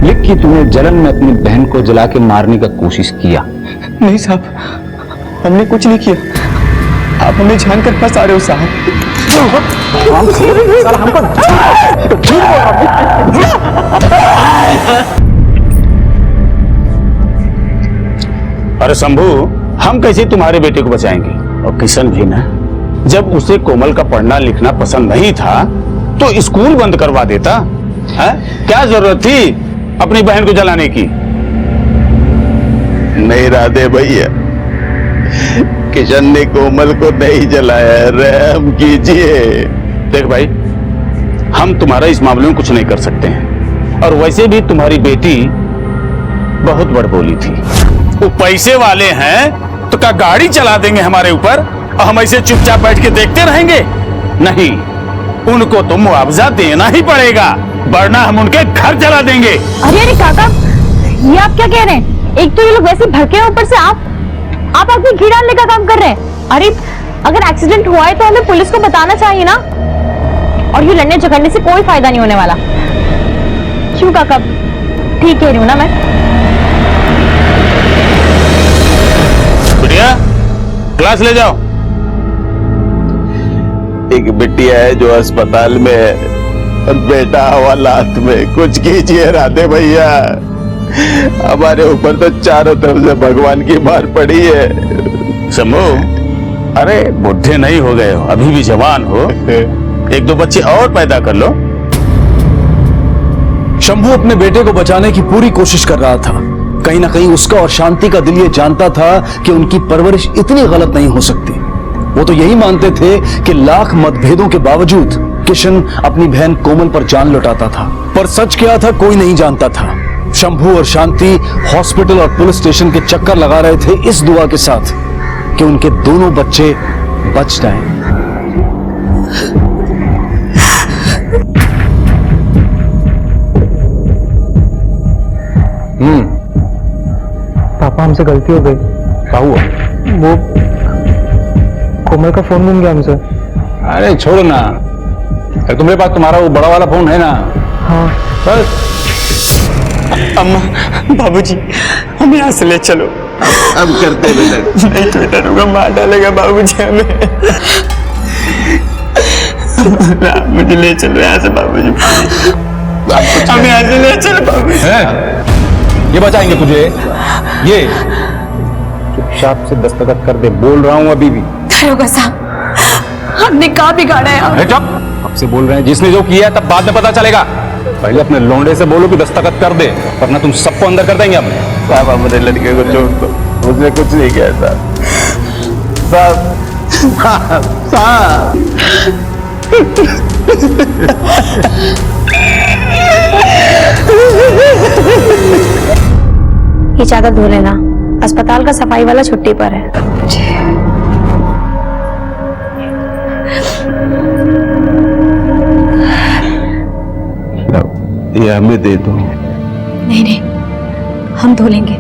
लिख कि तूने जलन में अपनी बहन को जला के मारने का कोशिश किया। नहीं साहब, हमने कुछ नहीं किया, आप हमें जानकर फंसा रहे हो साहब। अरे शंभू, हम कैसे तुम्हारे बेटे को बचाएंगे? और किशन भी ना, जब उसे कोमल का पढ़ना लिखना पसंद नहीं था तो स्कूल बंद करवा देता है। क्या जरूरत थी अपनी बहन को जलाने की? नहीं राधे भैया, किशन ने कोमल को नहीं जलाया, रहम कीजिए। देख भाई, हम तुम्हारा इस मामले में कुछ नहीं कर सकते हैं, और वैसे भी तुम्हारी बेटी बहुत बड़बोली थी। वो पैसे वाले हैं तो क्या गाड़ी चला देंगे हमारे ऊपर और हम ऐसे चुपचाप बैठ के देखते रहेंगे? नहीं, उनको तो मुआवजा देना ही पड़ेगा, वरना हम उनके घर जला देंगे। अरे अरे काका, ये आप क्या कह रहे हैं? एक तो ये लोग वैसे भड़के हैं, ऊपर से आप अपनी घी डालने का काम कर रहे हैं। अरे अगर एक्सीडेंट हुआ है तो हमें पुलिस को बताना चाहिए ना, और ये लड़ने झगड़ने से कोई फायदा नहीं होने वाला। क्यों काका, ठीक कह रही हूँ ना मैं? बिटिया, क्लास ले जाओ। एक बिटिया है जो अस्पताल में है, और बेटा हवालात में। कुछ कीजिए राधे भैया, हमारे ऊपर तो चारों तरफ से भगवान की मार पड़ी है। शंभू, अरे बुढ़े नहीं हो गए हो, अभी भी जवान हो, एक दो बच्चे और पैदा कर लो। शंभू अपने बेटे को बचाने की पूरी कोशिश कर रहा था। कहीं ना कहीं उसका और शांति का दिल ये जानता था कि उनकी परवरिश इतनी गलत नहीं हो सकती। वो तो यही मानते थे कि लाख मतभेदों के बावजूद किशन अपनी बहन कोमल पर जान लौटाता था, पर सच क्या था कोई नहीं जानता था। शंभू और शांति हॉस्पिटल और पुलिस स्टेशन के चक्कर लगा रहे थे इस दुआ के साथ कि उनके दोनों बच्चे बच जाएं। पापा, हमसे गलती हो गई। क्या हुआ? वो कोमल का फोन गुम गया हमसे। अरे छोड़ो ना, अरे तुम्हारे पास तुम्हारा वो बड़ा वाला फोन है ना? हाँ बस। अम्मा, बाबूजी, हमें यहाँ से ले चलो। अब करते बेटा। नहीं तो डरूंगा, मार डालेगा बाबूजी हमें। मुझे ले चलो यहाँ से बाबूजी, हमें यहाँ से ले चलो बाबूजी। ये बचाएंगे तुझे, ये चुपचाप से दस्तखत कर दे, बोल रहा हूँ अभी भी। दरोगा साहब, हमने क्या बिगाड़ा है? अरे चुप, अब से बोल रहे हैं, जिसने जो किया तब बाद में पता चलेगा। पहले अपने लोंडे से बोलो कि दस्तखत कर दे, वरना तुम सबको अंदर कर देंगे हम। साहब, हमारे लड़के को छोड़ दो, उसने कुछ नहीं किया साहब। साहब, ये चादर धो लेना, अस्पताल का सफाई वाला छुट्टी पर है। ये हमें दे दो। नहीं नहीं, हम धो लेंगे।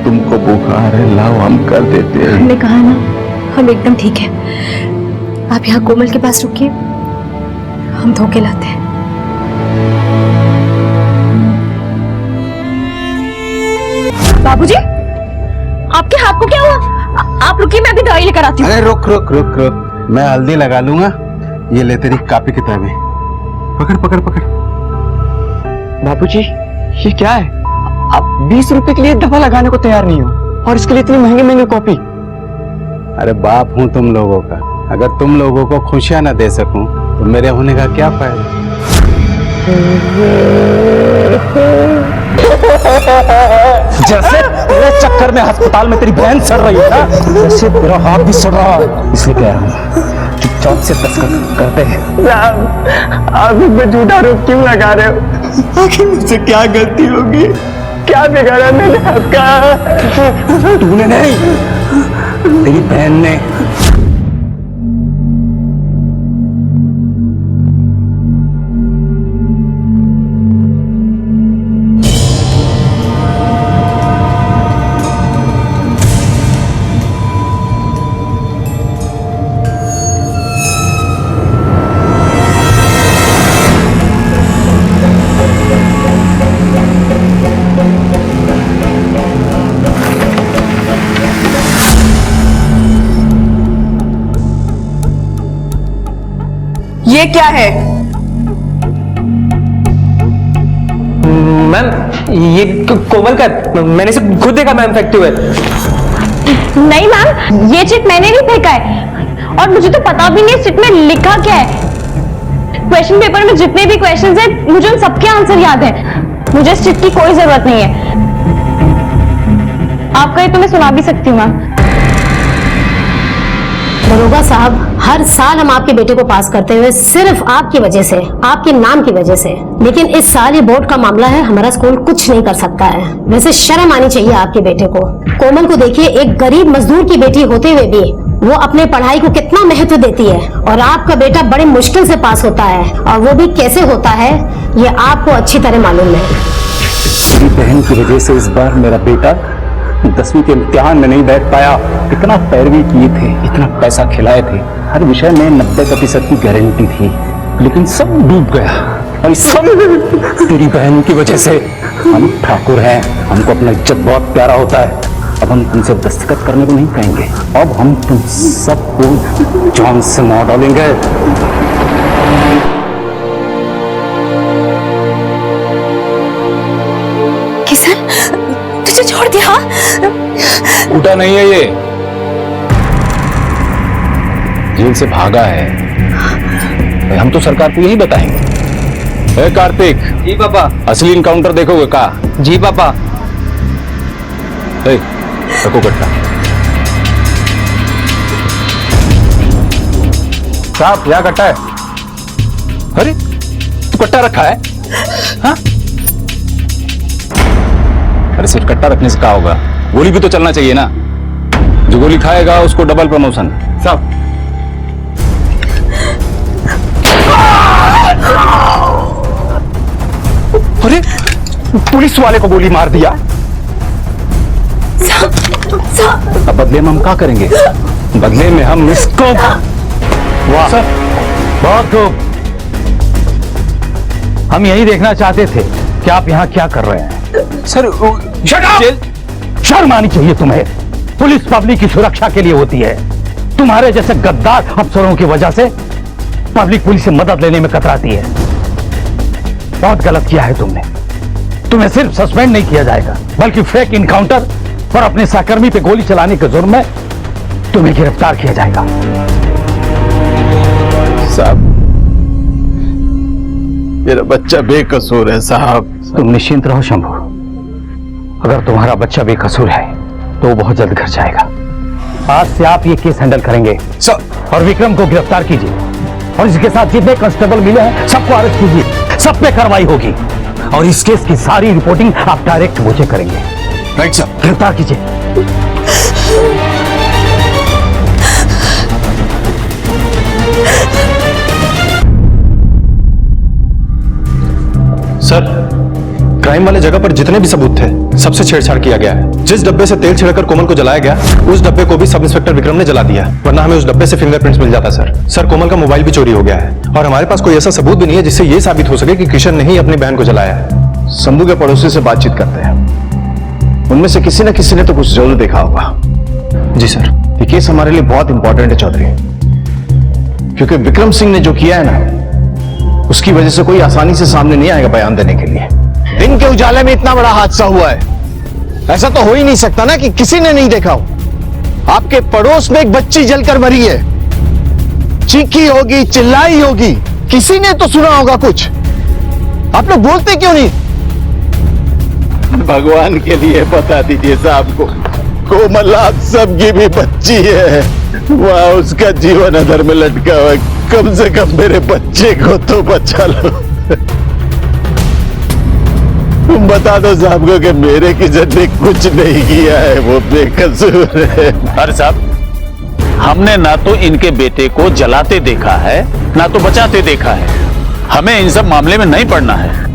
तुमको बुखार है, लाओ हम कर देते हैं। हमने कहा ना, हम एकदम ठीक है। आप यहाँ कोमल के पास रुकिए, हम धो के लाते हैं। बाबूजी, आपके हाथ को क्या हुआ? आप रुकिए, मैं अभी दवाई लेकर आती हूँ। अरे रुक रुक रुक रुक, मैं हल्दी लगा लूंगा। ये ले तेरी कापी किताबें, पकड़ पकड़ पकड़। बापूजी ये क्या है? आप 20 रुपए के लिए दवा लगाने को तैयार नहीं हो और इसके लिए इतनी महंगी महंगी कॉपी। अरे बाप हूं तुम लोगों का, अगर तुम लोगों को खुशियां ना दे सकूं तो मेरे होने का क्या फायदा। जैसे तेरे चक्कर में अस्पताल में तेरी बहन सड़ रही है ना, वैसे तेरा हाथ भी सड़ रहा है। इसलिए कह रहा हूँ चुपचाप से दस्तखत करते हैं। आप इस पे झूठा आरोप क्यों लगा रहे हो? आखिर मुझसे क्या गलती होगी? क्या बिगाड़ा मैंने आपका? तूने नहीं, तेरी बहन ने। ये क्या है? मैम ये कोमल का, मैंने इसे खुद देखा मैम फेंकते हुए। नहीं मैम, ये चिट मैंने नहीं फेंका है और मुझे तो पता भी नहीं चिट में लिखा क्या है। क्वेश्चन पेपर में जितने भी क्वेश्चंस हैं मुझे उन सबके आंसर याद हैं। मुझे इस चिट की कोई जरूरत नहीं है। आप कहे तो मैं सुना भी सकती हूँ मैम। दरोगा साहब, हर साल हम आपके बेटे को पास करते हुए सिर्फ आपकी वजह से, आपके नाम की वजह से, लेकिन इस साल ये बोर्ड का मामला है, हमारा स्कूल कुछ नहीं कर सकता है। वैसे शर्म आनी चाहिए आपके बेटे को। कोमल को देखिए, एक गरीब मजदूर की बेटी होते हुए भी वो अपने पढ़ाई को कितना महत्व देती है और आपका बेटा बड़े मुश्किल से पास होता है, और वो भी कैसे होता है ये आपको अच्छी तरह मालूम है। मेरी बहन की वजह से इस बार मेरा बेटा 10वीं के इम्तिहान में नहीं बैठ पाया। इतना पैरवी किए थे, इतना पैसा खिलाए थे, हर विषय में 90% की गारंटी थी, लेकिन सब डूब गया। और सब तेरी बहन की वजह से। हम ठाकुर हैं, हमको अपना इज्जत बहुत प्यारा होता है। अब हम तुमसे दस्तखत करने को नहीं कहेंगे, अब हम तुम सबको जान से मार डालेंगे। किशन, तुझे छोड़ दिया? उठा नहीं है ये, जेल से भागा है। हम तो सरकार को यही बताएंगे। ए कार्तिक। जी पापा। असली इनकाउंटर देखोगे का? जी पापा। रखो कट्टा। साहब क्या कट्टा है? अरे तू कट्टा रखा है? हाँ? अरे सिर्फ कट्टा रखने से क्या होगा, गोली भी तो चलना चाहिए ना। जो गोली खाएगा उसको डबल प्रमोशन। साहब अरे पुलिस वाले को गोली मार दिया। अब बदले में हम क्या करेंगे? बदले में हम इसको। वाह सर, बहुत खूब। हम यही देखना चाहते थे कि आप यहाँ क्या कर रहे हैं। सर शर्म आनी चाहिए तुम्हें। पुलिस पब्लिक की सुरक्षा के लिए होती है। तुम्हारे जैसे गद्दार अफसरों की वजह से पब्लिक पुलिस से मदद लेने में कतराती है। बहुत गलत किया है तुमने। तुम्हें सिर्फ सस्पेंड नहीं किया जाएगा, बल्कि फेक इनकाउंटर और अपने सहकर्मी पे गोली चलाने के जुर्म में तुम्हें गिरफ्तार किया जाएगा। साहब, मेरा बच्चा बेकसूर है साहब। तुम निश्चिंत रहो शंभू, अगर तुम्हारा बच्चा बेकसूर है तो वो बहुत जल्द घर जाएगा। आज से आप ये केस हैंडल करेंगे सर। और विक्रम को गिरफ्तार कीजिए और इसके साथ जितने कांस्टेबल मिले हैं सबको अरेस्ट कीजिए। सब पे कार्रवाई होगी और इस केस की सारी रिपोर्टिंग आप डायरेक्ट मुझे करेंगे। Right sir. गिरफ्तार कीजिए। सर, क्राइम वाले जगह पर जितने भी सबूत थे सबसे छेड़छाड़ किया गया है। जिस डब्बे से तेल छिड़कर कोमल को जलाया गया उस डब्बे को भी सब इंस्पेक्टर विक्रम ने जला दिया, वरना हमें उस डब्बे से फिंगरप्रिंट्स मिल जाता। सर कोमल का मोबाइल भी चोरी हो गया है और हमारे पास कोई ऐसा सबूत भी नहीं है जिससे यह साबित हो सके कि किशन ने ही अपनी बहन को जलाया है। शंभू के पड़ोसी से बातचीत करते हैं, उनमें से किसी न किसी ने तो कुछ जरूर देखा होगा। जी सर। ये केस हमारे लिए बहुत इंपॉर्टेंट है चौधरी, क्योंकि विक्रम सिंह ने जो किया है ना, उसकी वजह से कोई आसानी से सामने नहीं आएगा बयान देने के लिए। दिन के उजाले में इतना बड़ा हादसा हुआ है, ऐसा तो हो ही नहीं सकता ना कि किसी ने नहीं देखा हो। आपके पड़ोस में एक बच्ची जलकर मरी है, चीखी होगी, चिल्लाई होगी, किसी ने तो सुना होगा कुछ। आप लोग बोलते क्यों नहीं? भगवान के लिए बता दीजिए साहब को, कोमल आप सबकी भी बच्ची है, वहां उसका जीवन अधर में लटका हुआ है, कम से कम मेरे बच्चे को तो बचा लो। तुम बता दो साहब को कि मेरे किशन ने कुछ नहीं किया है, वो बेकसूर है। अरे साहब, हमने ना तो इनके बेटे को जलाते देखा है, ना तो बचाते देखा है। हमें इन सब मामले में नहीं पड़ना है।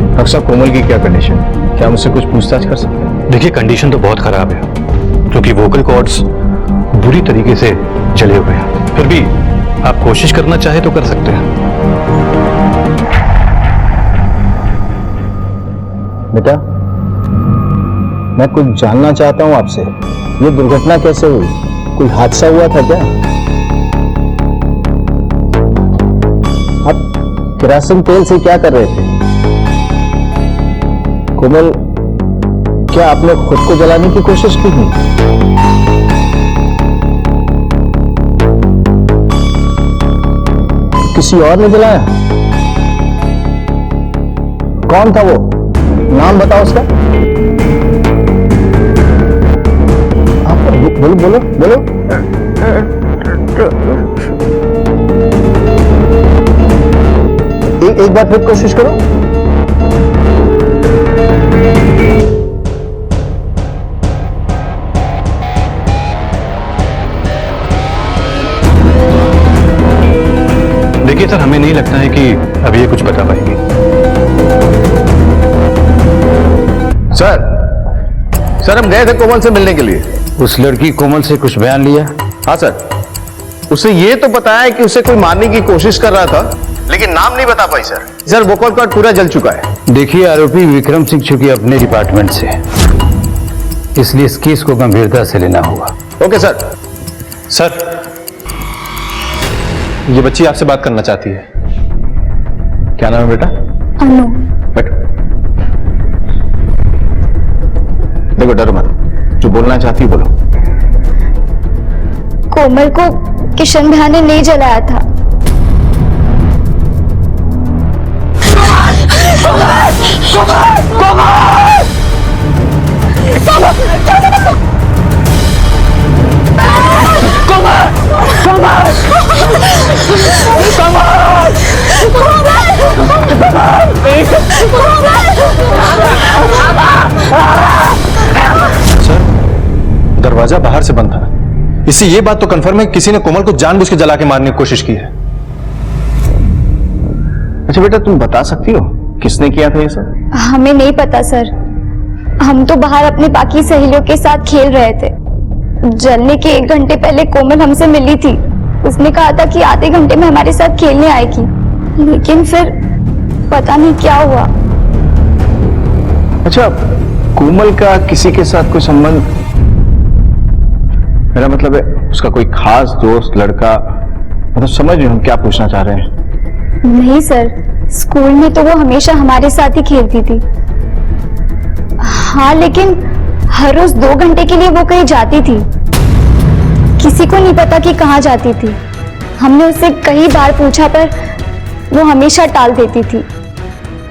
डॉक्टर साहब, कोमल की क्या कंडीशन है? क्या हम उससे कुछ पूछताछ कर सकते हैं? देखिए, कंडीशन तो बहुत खराब है, क्योंकि वोकल कॉर्ड्स बुरी तरीके से जले हुए हैं। फिर भी आप कोशिश करना चाहे तो कर सकते हैं। बेटा, मैं कुछ जानना चाहता हूं आपसे। ये दुर्घटना कैसे हुई? कोई हादसा हुआ था क्या? आप किरासन तेल से क्या कर रहे थे? कोमल, क्या आपने खुद को जलाने की कोशिश की थी? किसी और ने जलाया? कौन था वो? नाम बताओ उसका। आप बोलो बोलो बोलो। एक बार फिर कोशिश करो। देखिए सर, हमें नहीं लगता है कि अभी ये कुछ बता पाएंगे। सर हम गए थे कोमल से मिलने के लिए। उस लड़की कोमल से कुछ बयान लिया? हाँ सर, उसे ये तो बताया कि उसे कोई मारने की कोशिश कर रहा था, लेकिन नाम नहीं बता पाई सर। सर वोकल कॉर्ड पूरा जल चुका है। देखिए, आरोपी विक्रम सिंह चूंकि अपने डिपार्टमेंट से है, इसलिए इस केस को गंभीरता से लेना होगा। Okay sir. सर, ये बच्ची आपसे बात करना चाहती है। क्या नाम है बेटा? अनु। बैठो। देखो, डरो मत, जो बोलना चाहती है बोलो। कोमल को किशन भैया ने नहीं जलाया था। सर, दरवाजा बाहर से बंद था, इससे ये बात तो कंफर्म है किसी ने कोमल को जानबूझ के जला के मारने की कोशिश की है। अच्छा बेटा, तुम बता सकती हो किसने किया था ये सब? हमें नहीं पता सर, हम तो बाहर अपने बाकी सहेलियों के साथ खेल रहे थे। जलने के 1 घंटे पहले कोमल हमसे मिली थी। उसने कहा था कि आधे घंटे में हमारे साथ खेलने आएगी, लेकिन फिर पता नहीं क्या हुआ। अच्छा, कोमल का किसी के साथ कोई संबंध? मेरा मतलब है उसका कोई खास दोस्त, लड़का, मतलब समझ रहे हो हम क्या पूछना चाह रहे हैं? नहीं सर, स्कूल में तो वो हमेशा हमारे साथ ही खेलती थी। हाँ, लेकिन हर रोज 2 घंटे के लिए वो कहीं जाती थी। किसी को नहीं पता कि कहाँ जाती थी। हमने उससे कई बार पूछा, पर वो हमेशा टाल देती थी।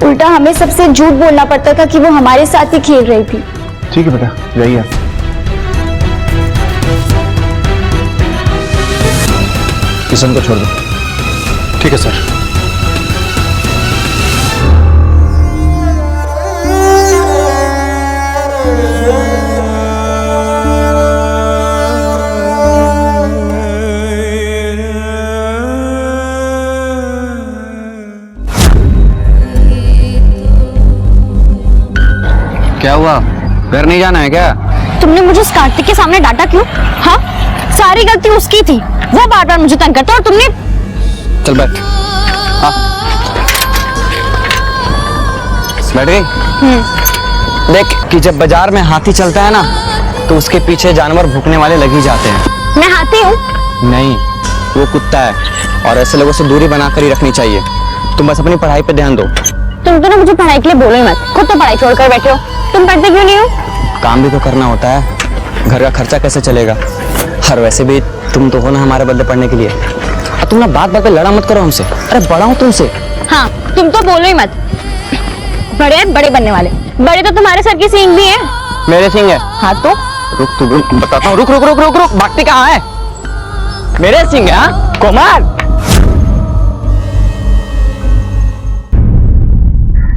उल्टा हमें सबसे झूठ बोलना पड़ता था कि वो हमारे साथ ही खेल रही थी। ठीक है बेटा, जाइए। किशन को छोड़ दो। ठीक है सर। क्या हुआ? घर नहीं जाना है क्या? तुमने मुझे उस कार्तिक के सामने डांटा क्यों? हाँ, सारी गलती उसकी थी। वो बार बार मुझे तंग करता और तुमने। चल बैठ। बैठ गई? देख कि जब बाजार में हाथी चलता है ना तो उसके पीछे जानवर भूखने वाले लग ही जाते हैं। मैं हाथी हूँ? नहीं, वो कुत्ता है और ऐसे लोगों से दूरी बनाकर ही रखनी चाहिए। तुम बस अपनी पढ़ाई पे ध्यान दो। तुम तो ना मुझे पढ़ाई के लिए बोलो ही मत, खुद तो पढ़ाई छोड़कर बैठे हो। तुम पढ़ते क्यों नहीं हो? काम भी तो करना होता है, घर का खर्चा कैसे चलेगा। और वैसे भी तुम तो हो ना हमारे बदले पढ़ने के लिए। और तुम ना बात बात पे लड़ा मत करो हमसे, अरे बड़ा हूँ तुमसे। हाँ, तुम तो बोलो ही मत। बड़े बड़े बनने वाले, बड़े तो तुम्हारे सर की सींग भी है। मेरे सिंह है? हाँ तो रुक तू बताता हूँ। रुक रुक रुक रुक रुक, भागती कहाँ है? मेरे सिंह है कोमल।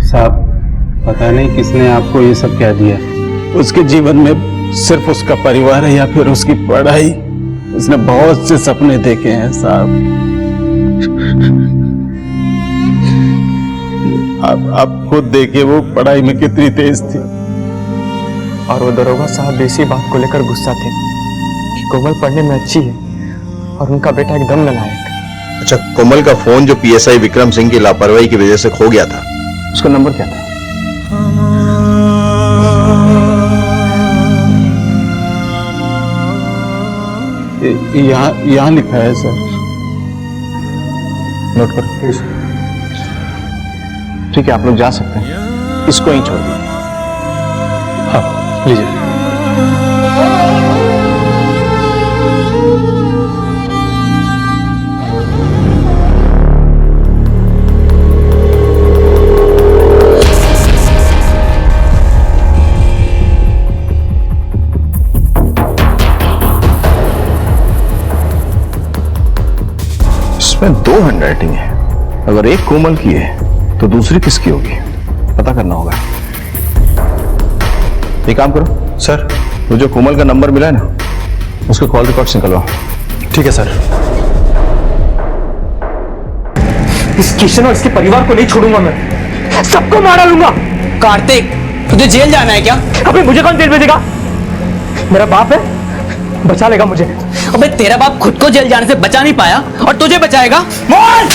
साहब पता नहीं किसने आपको ये सब क्या दिया। उसके जीवन में सिर्फ उसका परिवार है या फिर उसकी पढ़ाई। उसने बहुत से सपने देखे हैं साहब। आप खुद देखिए वो पढ़ाई में कितनी तेज थी। और वो दरोगा साहब भी इसी बात को लेकर गुस्सा थे कि कोमल पढ़ने में अच्छी है और उनका बेटा एकदम नालायक। अच्छा, कोमल का फोन जो पीएसआई विक्रम सिंह की लापरवाही की वजह से खो गया था, उसका नंबर क्या था? यहाँ लिखा है सर। नोट करो। ठीक है, आप लोग जा सकते हैं। इसको ही छोड़ दीजिए। हाँ लीजिए। इसमें 2 हैंडराइटिंग है। अगर एक कोमल की है तो दूसरी किसकी होगी, पता करना होगा। एक काम करो सर, मुझे कोमल का नंबर मिला है ना, उसके कॉल रिकॉर्ड्स निकलवाओ। ठीक है सर। इस किशन और इसके परिवार को नहीं छोड़ूंगा मैं, सबको मार डालूंगा। कार्तिक, तुझे जेल जाना है क्या? अबे मुझे कौन जेल भेजेगा? मेरा बाप है, बचा लेगा मुझे। अबे तेरा बाप खुद को जेल जाने से बचा नहीं पाया और तुझे बचाएगा? मोहन!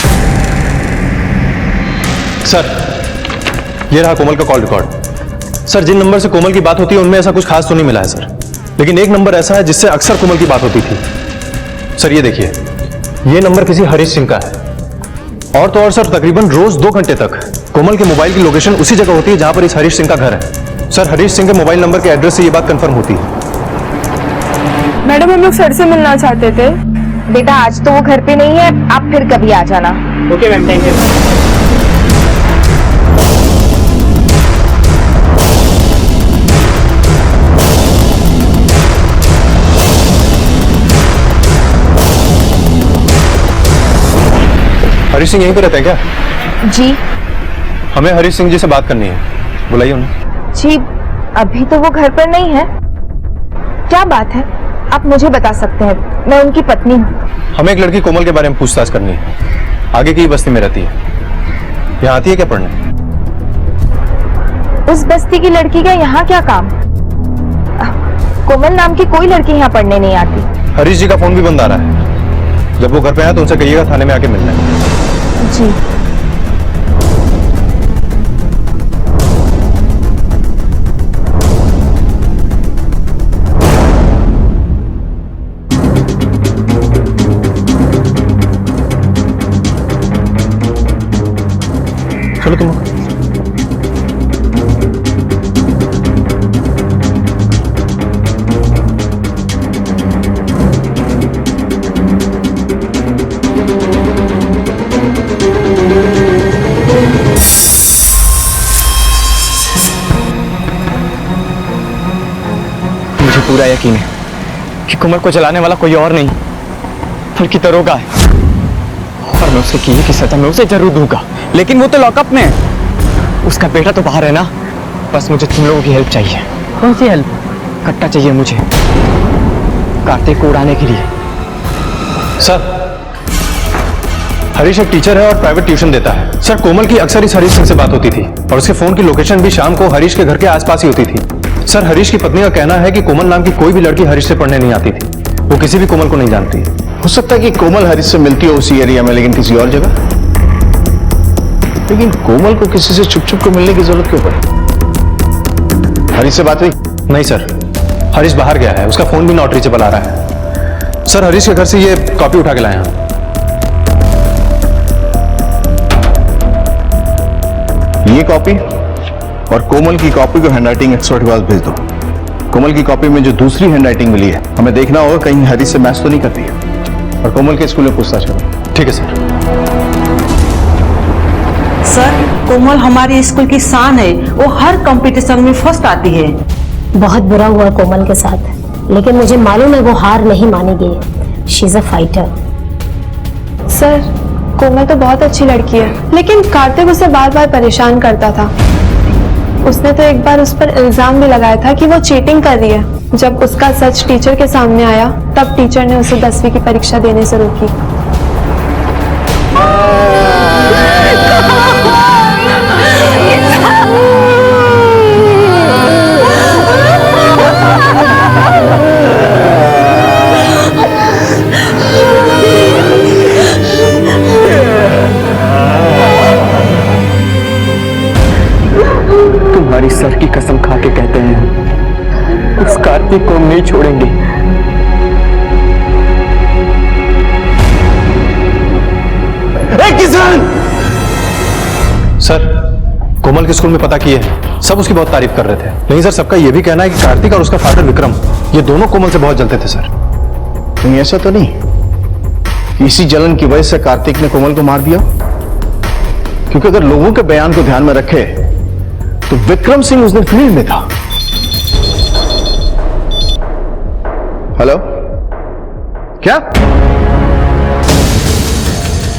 सर, ये रहा कोमल का कॉल रिकॉर्ड। सर, जिन नंबर से कोमल की बात होती है उनमें ऐसा कुछ खास तो नहीं मिला है सर, लेकिन एक नंबर ऐसा है जिससे अक्सर कोमल की बात होती थी। सर ये देखिए, ये नंबर किसी हरीश सिंह का है। और तो और सर, तकरीबन रोज 2 घंटे तक कोमल के मोबाइल की लोकेशन उसी जगह होती है जहां पर इस हरीश सिंह का घर है। सर, हरीश सिंह के मोबाइल नंबर के एड्रेस से ये बात कंफर्म होती है। मैडम, हम लोग सर से मिलना चाहते थे। बेटा आज तो वो घर पे नहीं है, आप फिर कभी आ जाना। Okay ma'am, thank you. Harish Singh यहीं पर रहते हैं क्या? जी हमें हरीश सिंह जी से बात करनी है, बुलाइए उन्हें। जी, अभी तो वो घर पर नहीं है। क्या बात है, आप मुझे बता सकते हैं, मैं उनकी पत्नी हूँ। हमें एक लड़की कोमल के बारे में पूछताछ करनी है, आगे की बस्ती में रहती है। यहाँ आती है क्या पढ़ने? उस बस्ती की लड़की का यहाँ क्या काम? कोमल नाम की कोई लड़की यहाँ पढ़ने नहीं आती। हरीश जी का फोन भी बंद आ रहा है। जब वो घर पे आए तो उनसे कहिएगा थाने में आके मिलना है। जी। चलो तुम। मुझे पूरा यकीन है कि कुमार को जलाने वाला कोई और नहीं बल्कि दरोगा है, और मैं उसके किए की सजा में उसे जरूर दूंगा। लेकिन वो तो लॉकअप में है, उसका बेटा तो बाहर है ना। बस मुझे तुम लोगों की हेल्प चाहिए। कौन सी हेल्प? कट्टा चाहिए मुझे कार्तिक को उड़ाने के लिए। सर, हरीश एक टीचर है और प्राइवेट ट्यूशन देता है। सर, कोमल की अक्सर इस हरीश सिंह से बात होती थी और उसके फोन की लोकेशन भी शाम को हरीश के घर के आसपास ही होती थी। सर, हरीश की पत्नी का कहना है कि कोमल नाम की कोई भी लड़की हरीश से पढ़ने नहीं आती थी। वो किसी भी कोमल को नहीं जानती। हो सकता है कि कोमल हरीश से मिलती हो उसी एरिया में, लेकिन किसी और जगह। लेकिन कोमल को किसी से छुप छुप को मिलने की जरूरत क्यों पड़ी? हरीश से बात हुई? नहीं सर, हरीश बाहर गया है, उसका फोन भी नॉट रीचेबल आ रहा है। सर हरीश के घर से ये कॉपी उठा के लाए हैं। ये कॉपी और कोमल की कॉपी को हैंडराइटिंग एक्सपर्ट के पास भेज दो। कोमल की कॉपी में जो दूसरी हैंडराइटिंग मिली है, हमें देखना होगा कहीं हरीश से मैच तो नहीं करती है। और कोमल के स्कूल में पूछताछ करो। ठीक है सर। सर, कोमल हमारे स्कूल की शान है, वो हर कंपटीशन में फर्स्ट आती है। बहुत बुरा हुआ कोमल के साथ, लेकिन मुझे मालूम है वो हार नहीं मानेगी। She is a fighter. Sir, Komal तो बहुत अच्छी लड़की है, लेकिन कार्तिक उसे बार बार परेशान करता था। उसने तो एक बार उस पर इल्जाम भी लगाया था कि वो चीटिंग कर रही है। जब उसका सच टीचर के सामने आया, तब टीचर ने उसे 10वीं की परीक्षा देने से रोकी। तुम्हारी सर की कसम खा के कहते हैं, उस कार्तिक को हम नहीं छोड़ेंगे। किसान! सर, कोमल के स्कूल में पता किए हैं, सब उसकी बहुत तारीफ कर रहे थे। नहीं सर, सबका यह भी कहना है कि कार्तिक और उसका फादर विक्रम, ये दोनों कोमल से बहुत जलते थे सर। नहीं, ऐसा तो नहीं। इसी जलन की वजह से कार्तिक ने कोमल को मार दिया। क्योंकि अगर लोगों के बयान को ध्यान में रखे तो विक्रम सिंह उस दिन फील्ड में था। हेलो, क्या?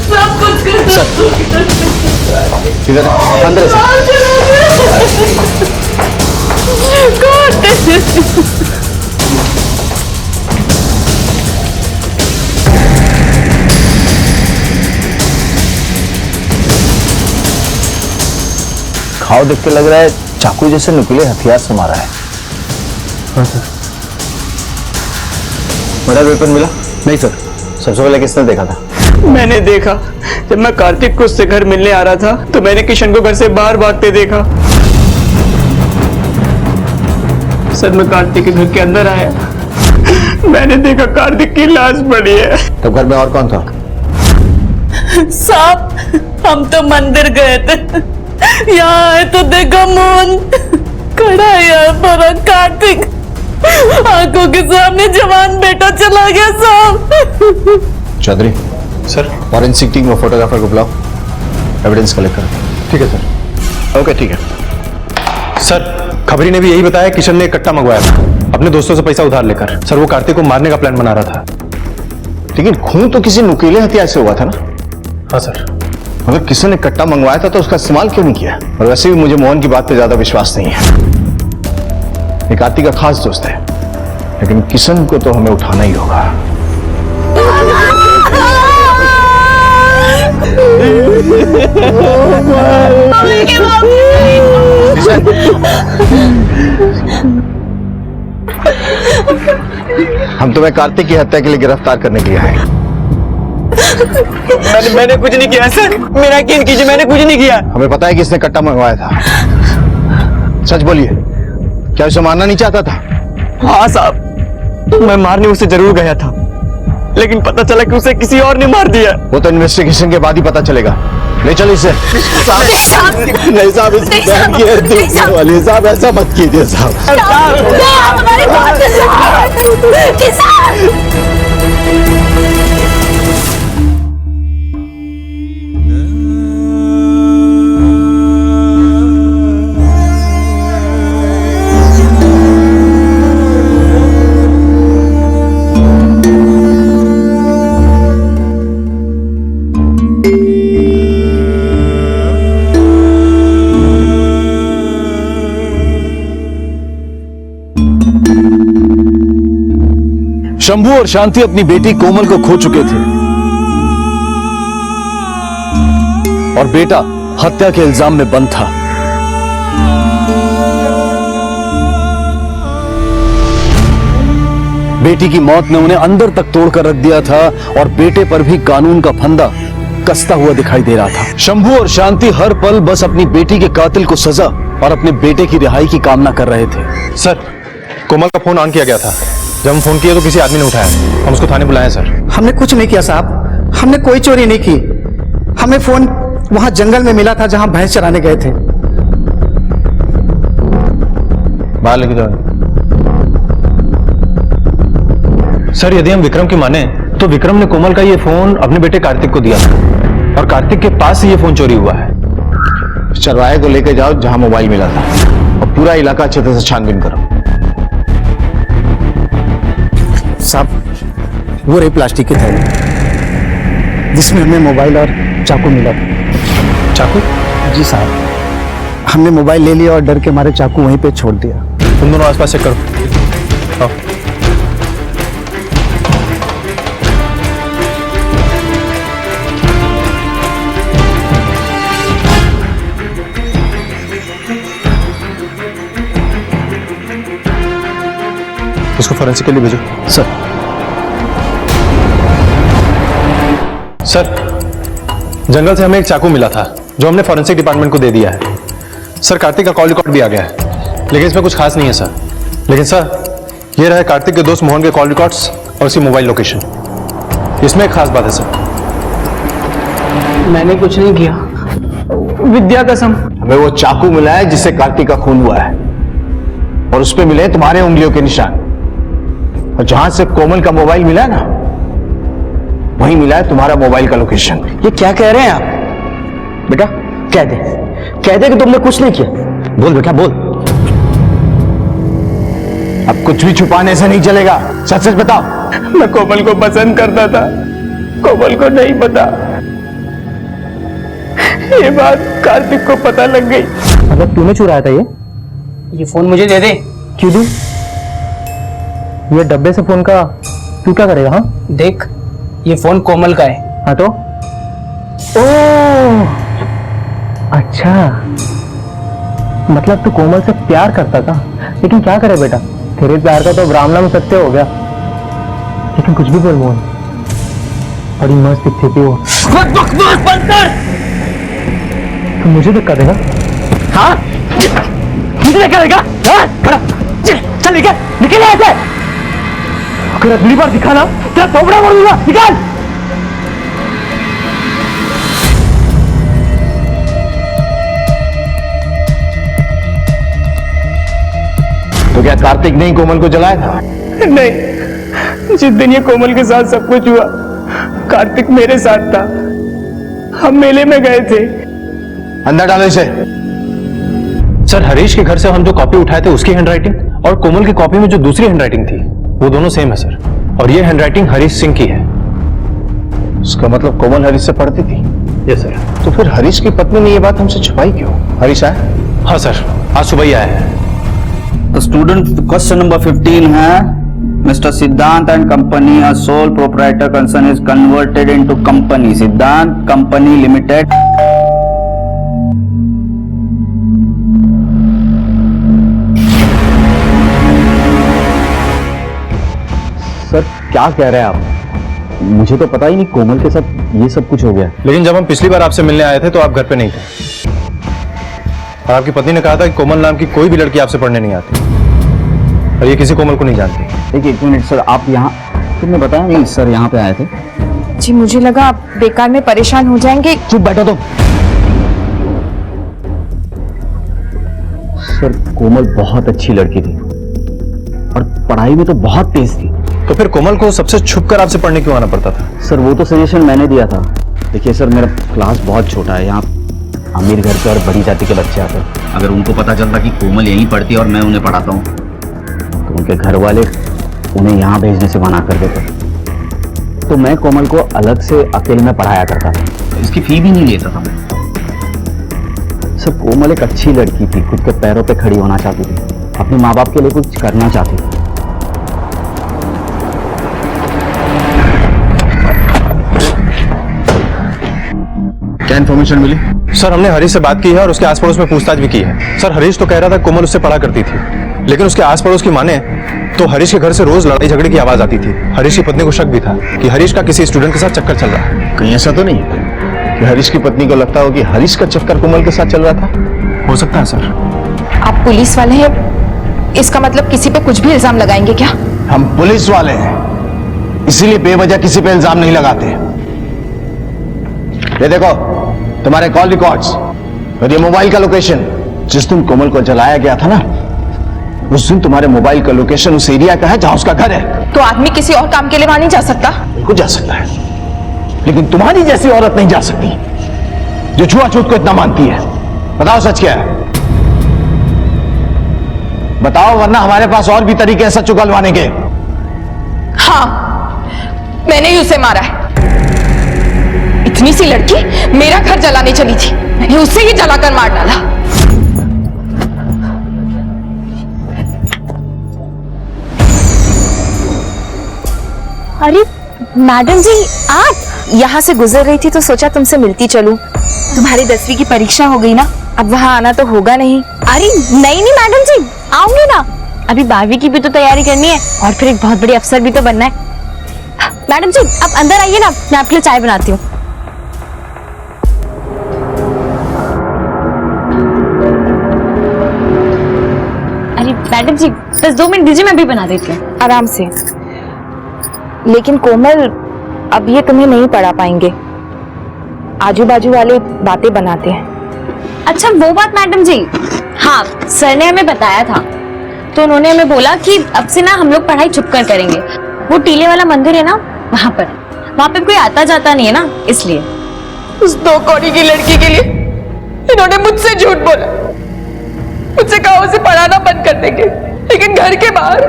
सब कुछ इधर अंदर घाव देख के लग रहा है चाकू जैसे नुकीले हथियार से मारा है। हाँ सर। बड़ा वेपन मिला? नहीं सर। सबसे पहले किसने देखा था? मैंने देखा, जब मैं कार्तिक को उससे घर मिलने आ रहा था तो मैंने किशन को घर से बाहर भागते देखा। सर, मैं कार्तिक के घर के अंदर आया, मैंने देखा कार्तिक की लाश पड़ी है। तब घर में और कौन था? साहब, हम तो मंदिर गए थे, यहाँ आए तो देखा मोहन खड़ा है यहाँ पर। कार्तिक आंखों के सामने जवान बेटा चला गया साहब। चौधरी सर, फॉरेंसिक टीम और फोटोग्राफर को बुलाओ, एविडेंस कलेक्ट करो। ठीक है सर। ओके, ठीक है सर। खबरी ने भी यही बताया, किशन ने एक कट्टा मंगवाया था अपने दोस्तों से पैसा उधार लेकर। सर, वो कार्तिक को मारने का प्लान बना रहा था। लेकिन खून तो किसी नुकीले हथियार से हुआ था ना? हाँ सर। अगर किसी ने कट्टा मंगवाया था तो उसका इस्तेमाल क्यों नहीं किया? और वैसे भी मुझे मोहन की बात पे ज्यादा विश्वास नहीं है। ये कार्तिक का खास दोस्त है, लेकिन किशन को तो हमें उठाना ही होगा। हम तुम्हें कार्तिक की हत्या के लिए गिरफ्तार करने के लिए आए। मैंने कुछ नहीं किया सर, मेरा यकीन कीजिए, मैंने कुछ नहीं किया। हमें पता है किसने कट्टा मंगवाया था। सच बोलिए, क्या उसे मारना नहीं चाहता था? हाँ साहब, मैं मारने उसे जरूर गया था, लेकिन पता चला कि उसे किसी और ने मार दिया। वो तो इन्वेस्टिगेशन के बाद ही पता चलेगा। ले चलो इसे। नहीं साहब, इसकी बहन की है देखने वाली। साहब, ऐसा मत कीजिए साहब। शंभू और शांति अपनी बेटी कोमल को खो चुके थे और बेटा हत्या के इल्जाम में बंद था। बेटी की मौत ने उन्हें अंदर तक तोड़कर रख दिया था और बेटे पर भी कानून का फंदा कसता हुआ दिखाई दे रहा था। शंभू और शांति हर पल बस अपनी बेटी के कातिल को सजा और अपने बेटे की रिहाई की कामना कर रहे थे। सर, कोमल का फोन ऑन किया गया था। जब हम फोन किए तो किसी आदमी ने उठाया। हम उसको थाने बुलाए सर। हमने कुछ नहीं किया साहब, हमने कोई चोरी नहीं की। हमें फोन वहां जंगल में मिला था जहां भैंस चराने गए थे। बाहर लेके जाओ। सर, यदि हम विक्रम की माने तो विक्रम ने कोमल का ये फोन अपने बेटे कार्तिक को दिया था और कार्तिक के पास से ये फोन चोरी हुआ है। चरवाहे को लेके जाओ जहां मोबाइल मिला था और पूरा इलाका अच्छे तरह से छानबीन करो। साहब, वो रही प्लास्टिक की थैली जिसमें हमें मोबाइल और चाकू मिला था। चाकू? जी साहब, हमने मोबाइल ले लिया और डर के मारे चाकू वहीं पे छोड़ दिया। तुम दोनों आसपास चेक करो। आओ। उसको फॉरेंसिक के लिए भेजो। सर। सर, जंगल से हमें एक चाकू मिला था जो हमने फॉरेंसिक डिपार्टमेंट को दे दिया है। सर, कार्तिक का कॉल रिकॉर्ड भी आ गया है, लेकिन इसमें कुछ खास नहीं है सर। लेकिन सर, ये रहे कार्तिक के दोस्त मोहन के कॉल रिकॉर्ड्स और उसकी मोबाइल लोकेशन। इसमें एक खास बात है सर। मैंने कुछ नहीं किया, विद्या कसम। हमें वो चाकू मिला है जिससे कार्तिक का खून हुआ है और उस पे मिले तुम्हारे उंगलियों के निशान। और जहां से कोमल का मोबाइल मिला है ना, वहीं मिला है तुम्हारा मोबाइल का लोकेशन। ये क्या कह रहे हैं आप? बेटा कह दे कि तुमने कुछ नहीं किया। बोल बेटा बोल। अब कुछ भी छुपाने से नहीं चलेगा, सच सच बताओ। मैं कोमल को पसंद करता था, कोमल को नहीं पता। ये बात कार्तिक को पता लग गई। मतलब तूने चुराया था ये फोन मुझे दे दे। क्यों दूं? ये डब्बे से फोन का तू क्या करेगा? हाँ देख, ये फोन कोमल का है। हाँ तो? ओह अच्छा, मतलब तू कोमल से प्यार करता था। लेकिन क्या करे बेटा, तेरे प्यार का तो ब्राह्मण सत्य हो गया। लेकिन कुछ भी बोल मोहन, बड़ी मस्त स्थिति हो। बंद कर। तू मुझे धक्का देगा? हाँ मुझे धक्का देगा? हाँ चल निकल निकल यहाँ से। अगर अगली बार दिखाना तेरा थोपड़ा मोड़ दूंगा। निकाल। तो क्या कार्तिक ने ही कोमल को जलाया था? नहीं, जिस दिन ये कोमल के साथ सब कुछ हुआ, कार्तिक मेरे साथ था। हम मेले में गए थे। अंदर डालो इसे। सर, हरीश के घर से हम जो कॉपी उठाए थे उसकी हैंडराइटिंग और कोमल की कॉपी में जो दूसरी हैंडराइटिंग थी वो दोनों सेम है सर। और ये हैंडराइटिंग हरीश सिंह की है। उसका मतलब कोमल हरीश से पढ़ती थी? Yes sir. तो फिर हरीश की पत्नी ने ये बात हमसे छुपाई क्यों? हरीश आया? हाँ सर, आज सुबह ही आया है। तो स्टूडेंट, क्वेश्चन नंबर 15 है, मिस्टर सिद्धांत and company a sole proprietor concern is converted into company सिद्धांत कंपनी लिमिटेड। सर, क्या कह रहे हैं आप? मुझे तो पता ही नहीं कोमल के साथ ये सब कुछ हो गया। लेकिन जब हम पिछली बार आपसे मिलने आए थे तो आप घर पे नहीं थे और आपकी पत्नी ने कहा था कि कोमल नाम की कोई भी लड़की आपसे पढ़ने नहीं आती और ये किसी कोमल को नहीं जानती। देखिए एक मिनट सर, आप यहाँ तुमने बताया नहीं सर यहाँ पे आए थे? जी मुझे लगा आप बेकार में परेशान हो जाएंगे। चुप बैठो तुम। सर, कोमल बहुत अच्छी लड़की थी और पढ़ाई में तो बहुत तेज थी। तो फिर कोमल को सबसे छुप कर आपसे पढ़ने क्यों आना पड़ता था? सर, वो तो सजेशन मैंने दिया था। देखिए सर, मेरा क्लास बहुत छोटा है, यहाँ अमीर घर के और बड़ी जाति के बच्चे आते हैं। अगर उनको पता चलता कि कोमल यहीं पढ़ती है और मैं उन्हें पढ़ाता हूँ तो उनके घर वाले उन्हें यहाँ भेजने से मना कर देते। तो मैं कोमल को अलग से अकेले में पढ़ाया करता था। इसकी फी भी नहीं लेता था मैं। सर, कोमल एक अच्छी लड़की थी, खुद के पैरों पे खड़ी होना चाहती थी, अपने माँ बाप के लिए कुछ करना चाहती थी। क्या इन्फॉर्मेशन मिली? सर, हमने हरीश से बात की है और उसके आस पड़ोस में पूछताछ भी की है। सर, हरीश तो कह रहा था कोमल उससे पढ़ा करती थी, लेकिन उसके आस पड़ोस की माने तो हरीश के घर से रोज लड़ाई झगड़े की आवाज आती थी। हरीश की पत्नी को शक भी था कि हरीश का किसी स्टूडेंट के साथ चक्कर चल रहा है। कहीं ऐसा तो नहीं? कि हरीश की पत्नी को लगता हो कि हरीश का चक्कर कोमल के साथ चल रहा था? हो सकता है सर। आप पुलिस वाले हैं, इसका मतलब किसी पे कुछ भी इल्जाम लगाएंगे क्या? हम पुलिस वाले हैं, इसीलिए बेवजह किसी पे इल्जाम नहीं लगाते। ये देखो तुम्हारे कॉल रिकॉर्ड्स और ये मोबाइल का लोकेशन। जिस दिन कोमल को जलाया गया था ना, उस दिन तुम्हारे मोबाइल का लोकेशन उस एरिया का है जहां उसका घर है। तो आदमी किसी और काम के लिए वहां नहीं जा सकता? बिल्कुल जा सकता है, लेकिन तुम्हारी जैसी औरत नहीं जा सकती जो छुआछूत को इतना मानती है। बताओ सच क्या है, बताओ, वरना हमारे पास और भी तरीके हैं सच उगलवाने के। हाँ, मैंने ही उसे मारा है। इतनी सी लड़की मेरा घर जलाने चली थी, मैंने उसे ही जलाकर मार डाला। अरे मैडम जी, आप यहाँ से गुजर रही थी तो सोचा तुमसे मिलती चलूं। तुम्हारी 10वीं की परीक्षा हो गई ना, अब वहाँ आना तो होगा नहीं। अरे नहीं मैडम जी, आऊंगी ना। अभी 12वीं की भी तो तैयारी करनी है और फिर एक बहुत बड़ी अफसर भी तो बनना है। मैडम जी आप अंदर आइए ना, मैं आपके लिए चाय बनाती हूँ। अरे मैडम जी बस 2 मिनट दीजिए, मैं अभी बना देती हूँ। आराम से। लेकिन कोमल, अब ये तुम्हें नहीं पढ़ा पाएंगे, आजू बाजू वाले बातें बनाते हैं। अच्छा वो बात मैडम जी, हाँ सर ने हमें बताया था, तो उन्होंने हमें बोला कि अब से ना हम लोग पढ़ाई छुप कर करेंगे। वो टीले वाला मंदिर है ना, वहाँ पे कोई आता जाता नहीं है ना, इसलिए। उस 2 कौड़ी की लड़की के लिए इन्होंने मुझसे झूठ बोला, मुझसे कहा उसे पढ़ाना बंद कर देंगे, लेकिन घर के बाहर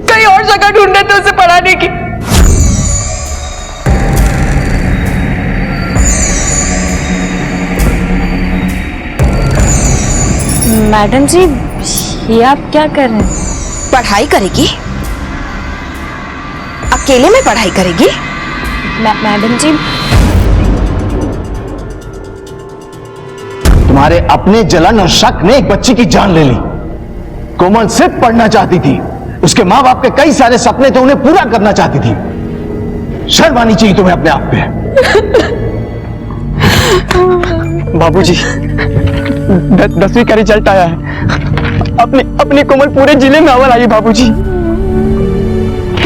कहीं और जगह ढूंढे थे उसे पढ़ाने की। मैडम जी ये आप क्या कर रहे हैं? पढ़ाई करेगी? अकेले में पढ़ाई करेगी? मैडम जी तुम्हारे अपने जलन और शक ने एक बच्ची की जान ले ली। कोमल सिर्फ पढ़ना चाहती थी, उसके माँ बाप के कई सारे सपने थे, उन्हें पूरा करना चाहती थी। शर्म आनी चाहिए तुम्हें अपने आप पे। बाबूजी 10वीं का रिजल्ट आया है, अपनी कोमल पूरे जिले में अव्वल आई है बाबूजी।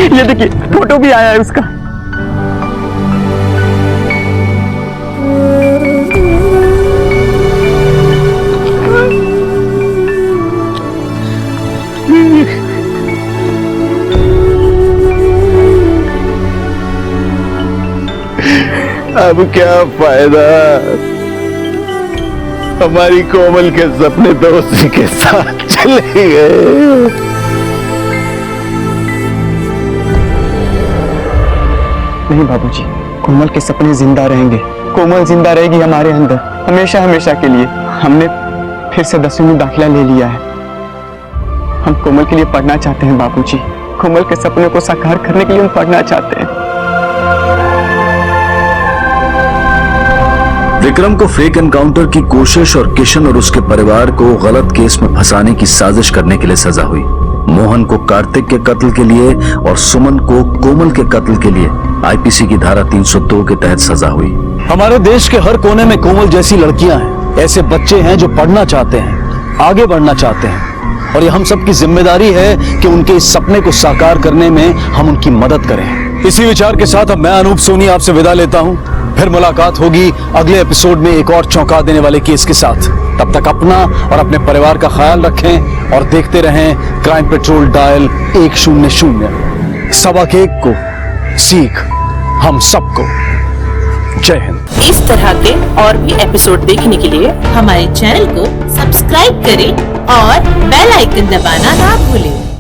ये देखिए फोटो भी आया है उसका। अब क्या फायदा, हमारी कोमल के सपने तो उसी के साथ चले गए। नहीं बाबूजी, कोमल के सपने जिंदा रहेंगे, कोमल जिंदा रहेगी हमारे अंदर हमेशा हमेशा के लिए। हमने फिर से 10वीं में दाखिला ले लिया है। हम कोमल के लिए पढ़ना चाहते हैं बाबूजी, कोमल के सपने को साकार करने के लिए हम पढ़ना चाहते हैं। विक्रम को फेक एनकाउंटर की कोशिश और किशन और उसके परिवार को गलत केस में फंसाने की साजिश करने के लिए सजा हुई। मोहन को कार्तिक के कत्ल के लिए और सुमन को कोमल के कत्ल के लिए आईपीसी की धारा 302 के तहत सजा हुई। हमारे देश के हर कोने में कोमल जैसी लड़कियां हैं, ऐसे बच्चे हैं जो पढ़ना चाहते हैं, आगे बढ़ना चाहते हैं, और ये हम सब की जिम्मेदारी है कि उनके इस सपने को साकार करने में हम उनकी मदद करें। इसी विचार के साथ अब मैं अनूप सोनी आपसे विदा लेता हूं। फिर मुलाकात होगी अगले एपिसोड में एक और चौंका देने वाले केस के साथ। तब तक अपना और अपने परिवार का ख्याल रखें और देखते रहें क्राइम पेट्रोल डायल 100। सबक एक को सीख हम सबको। जय हिंद। इस तरह के और भी एपिसोड देखने के लिए हमारे चैनल को सब्सक्राइब करें और बेल आइकन दबाना ना भूलें।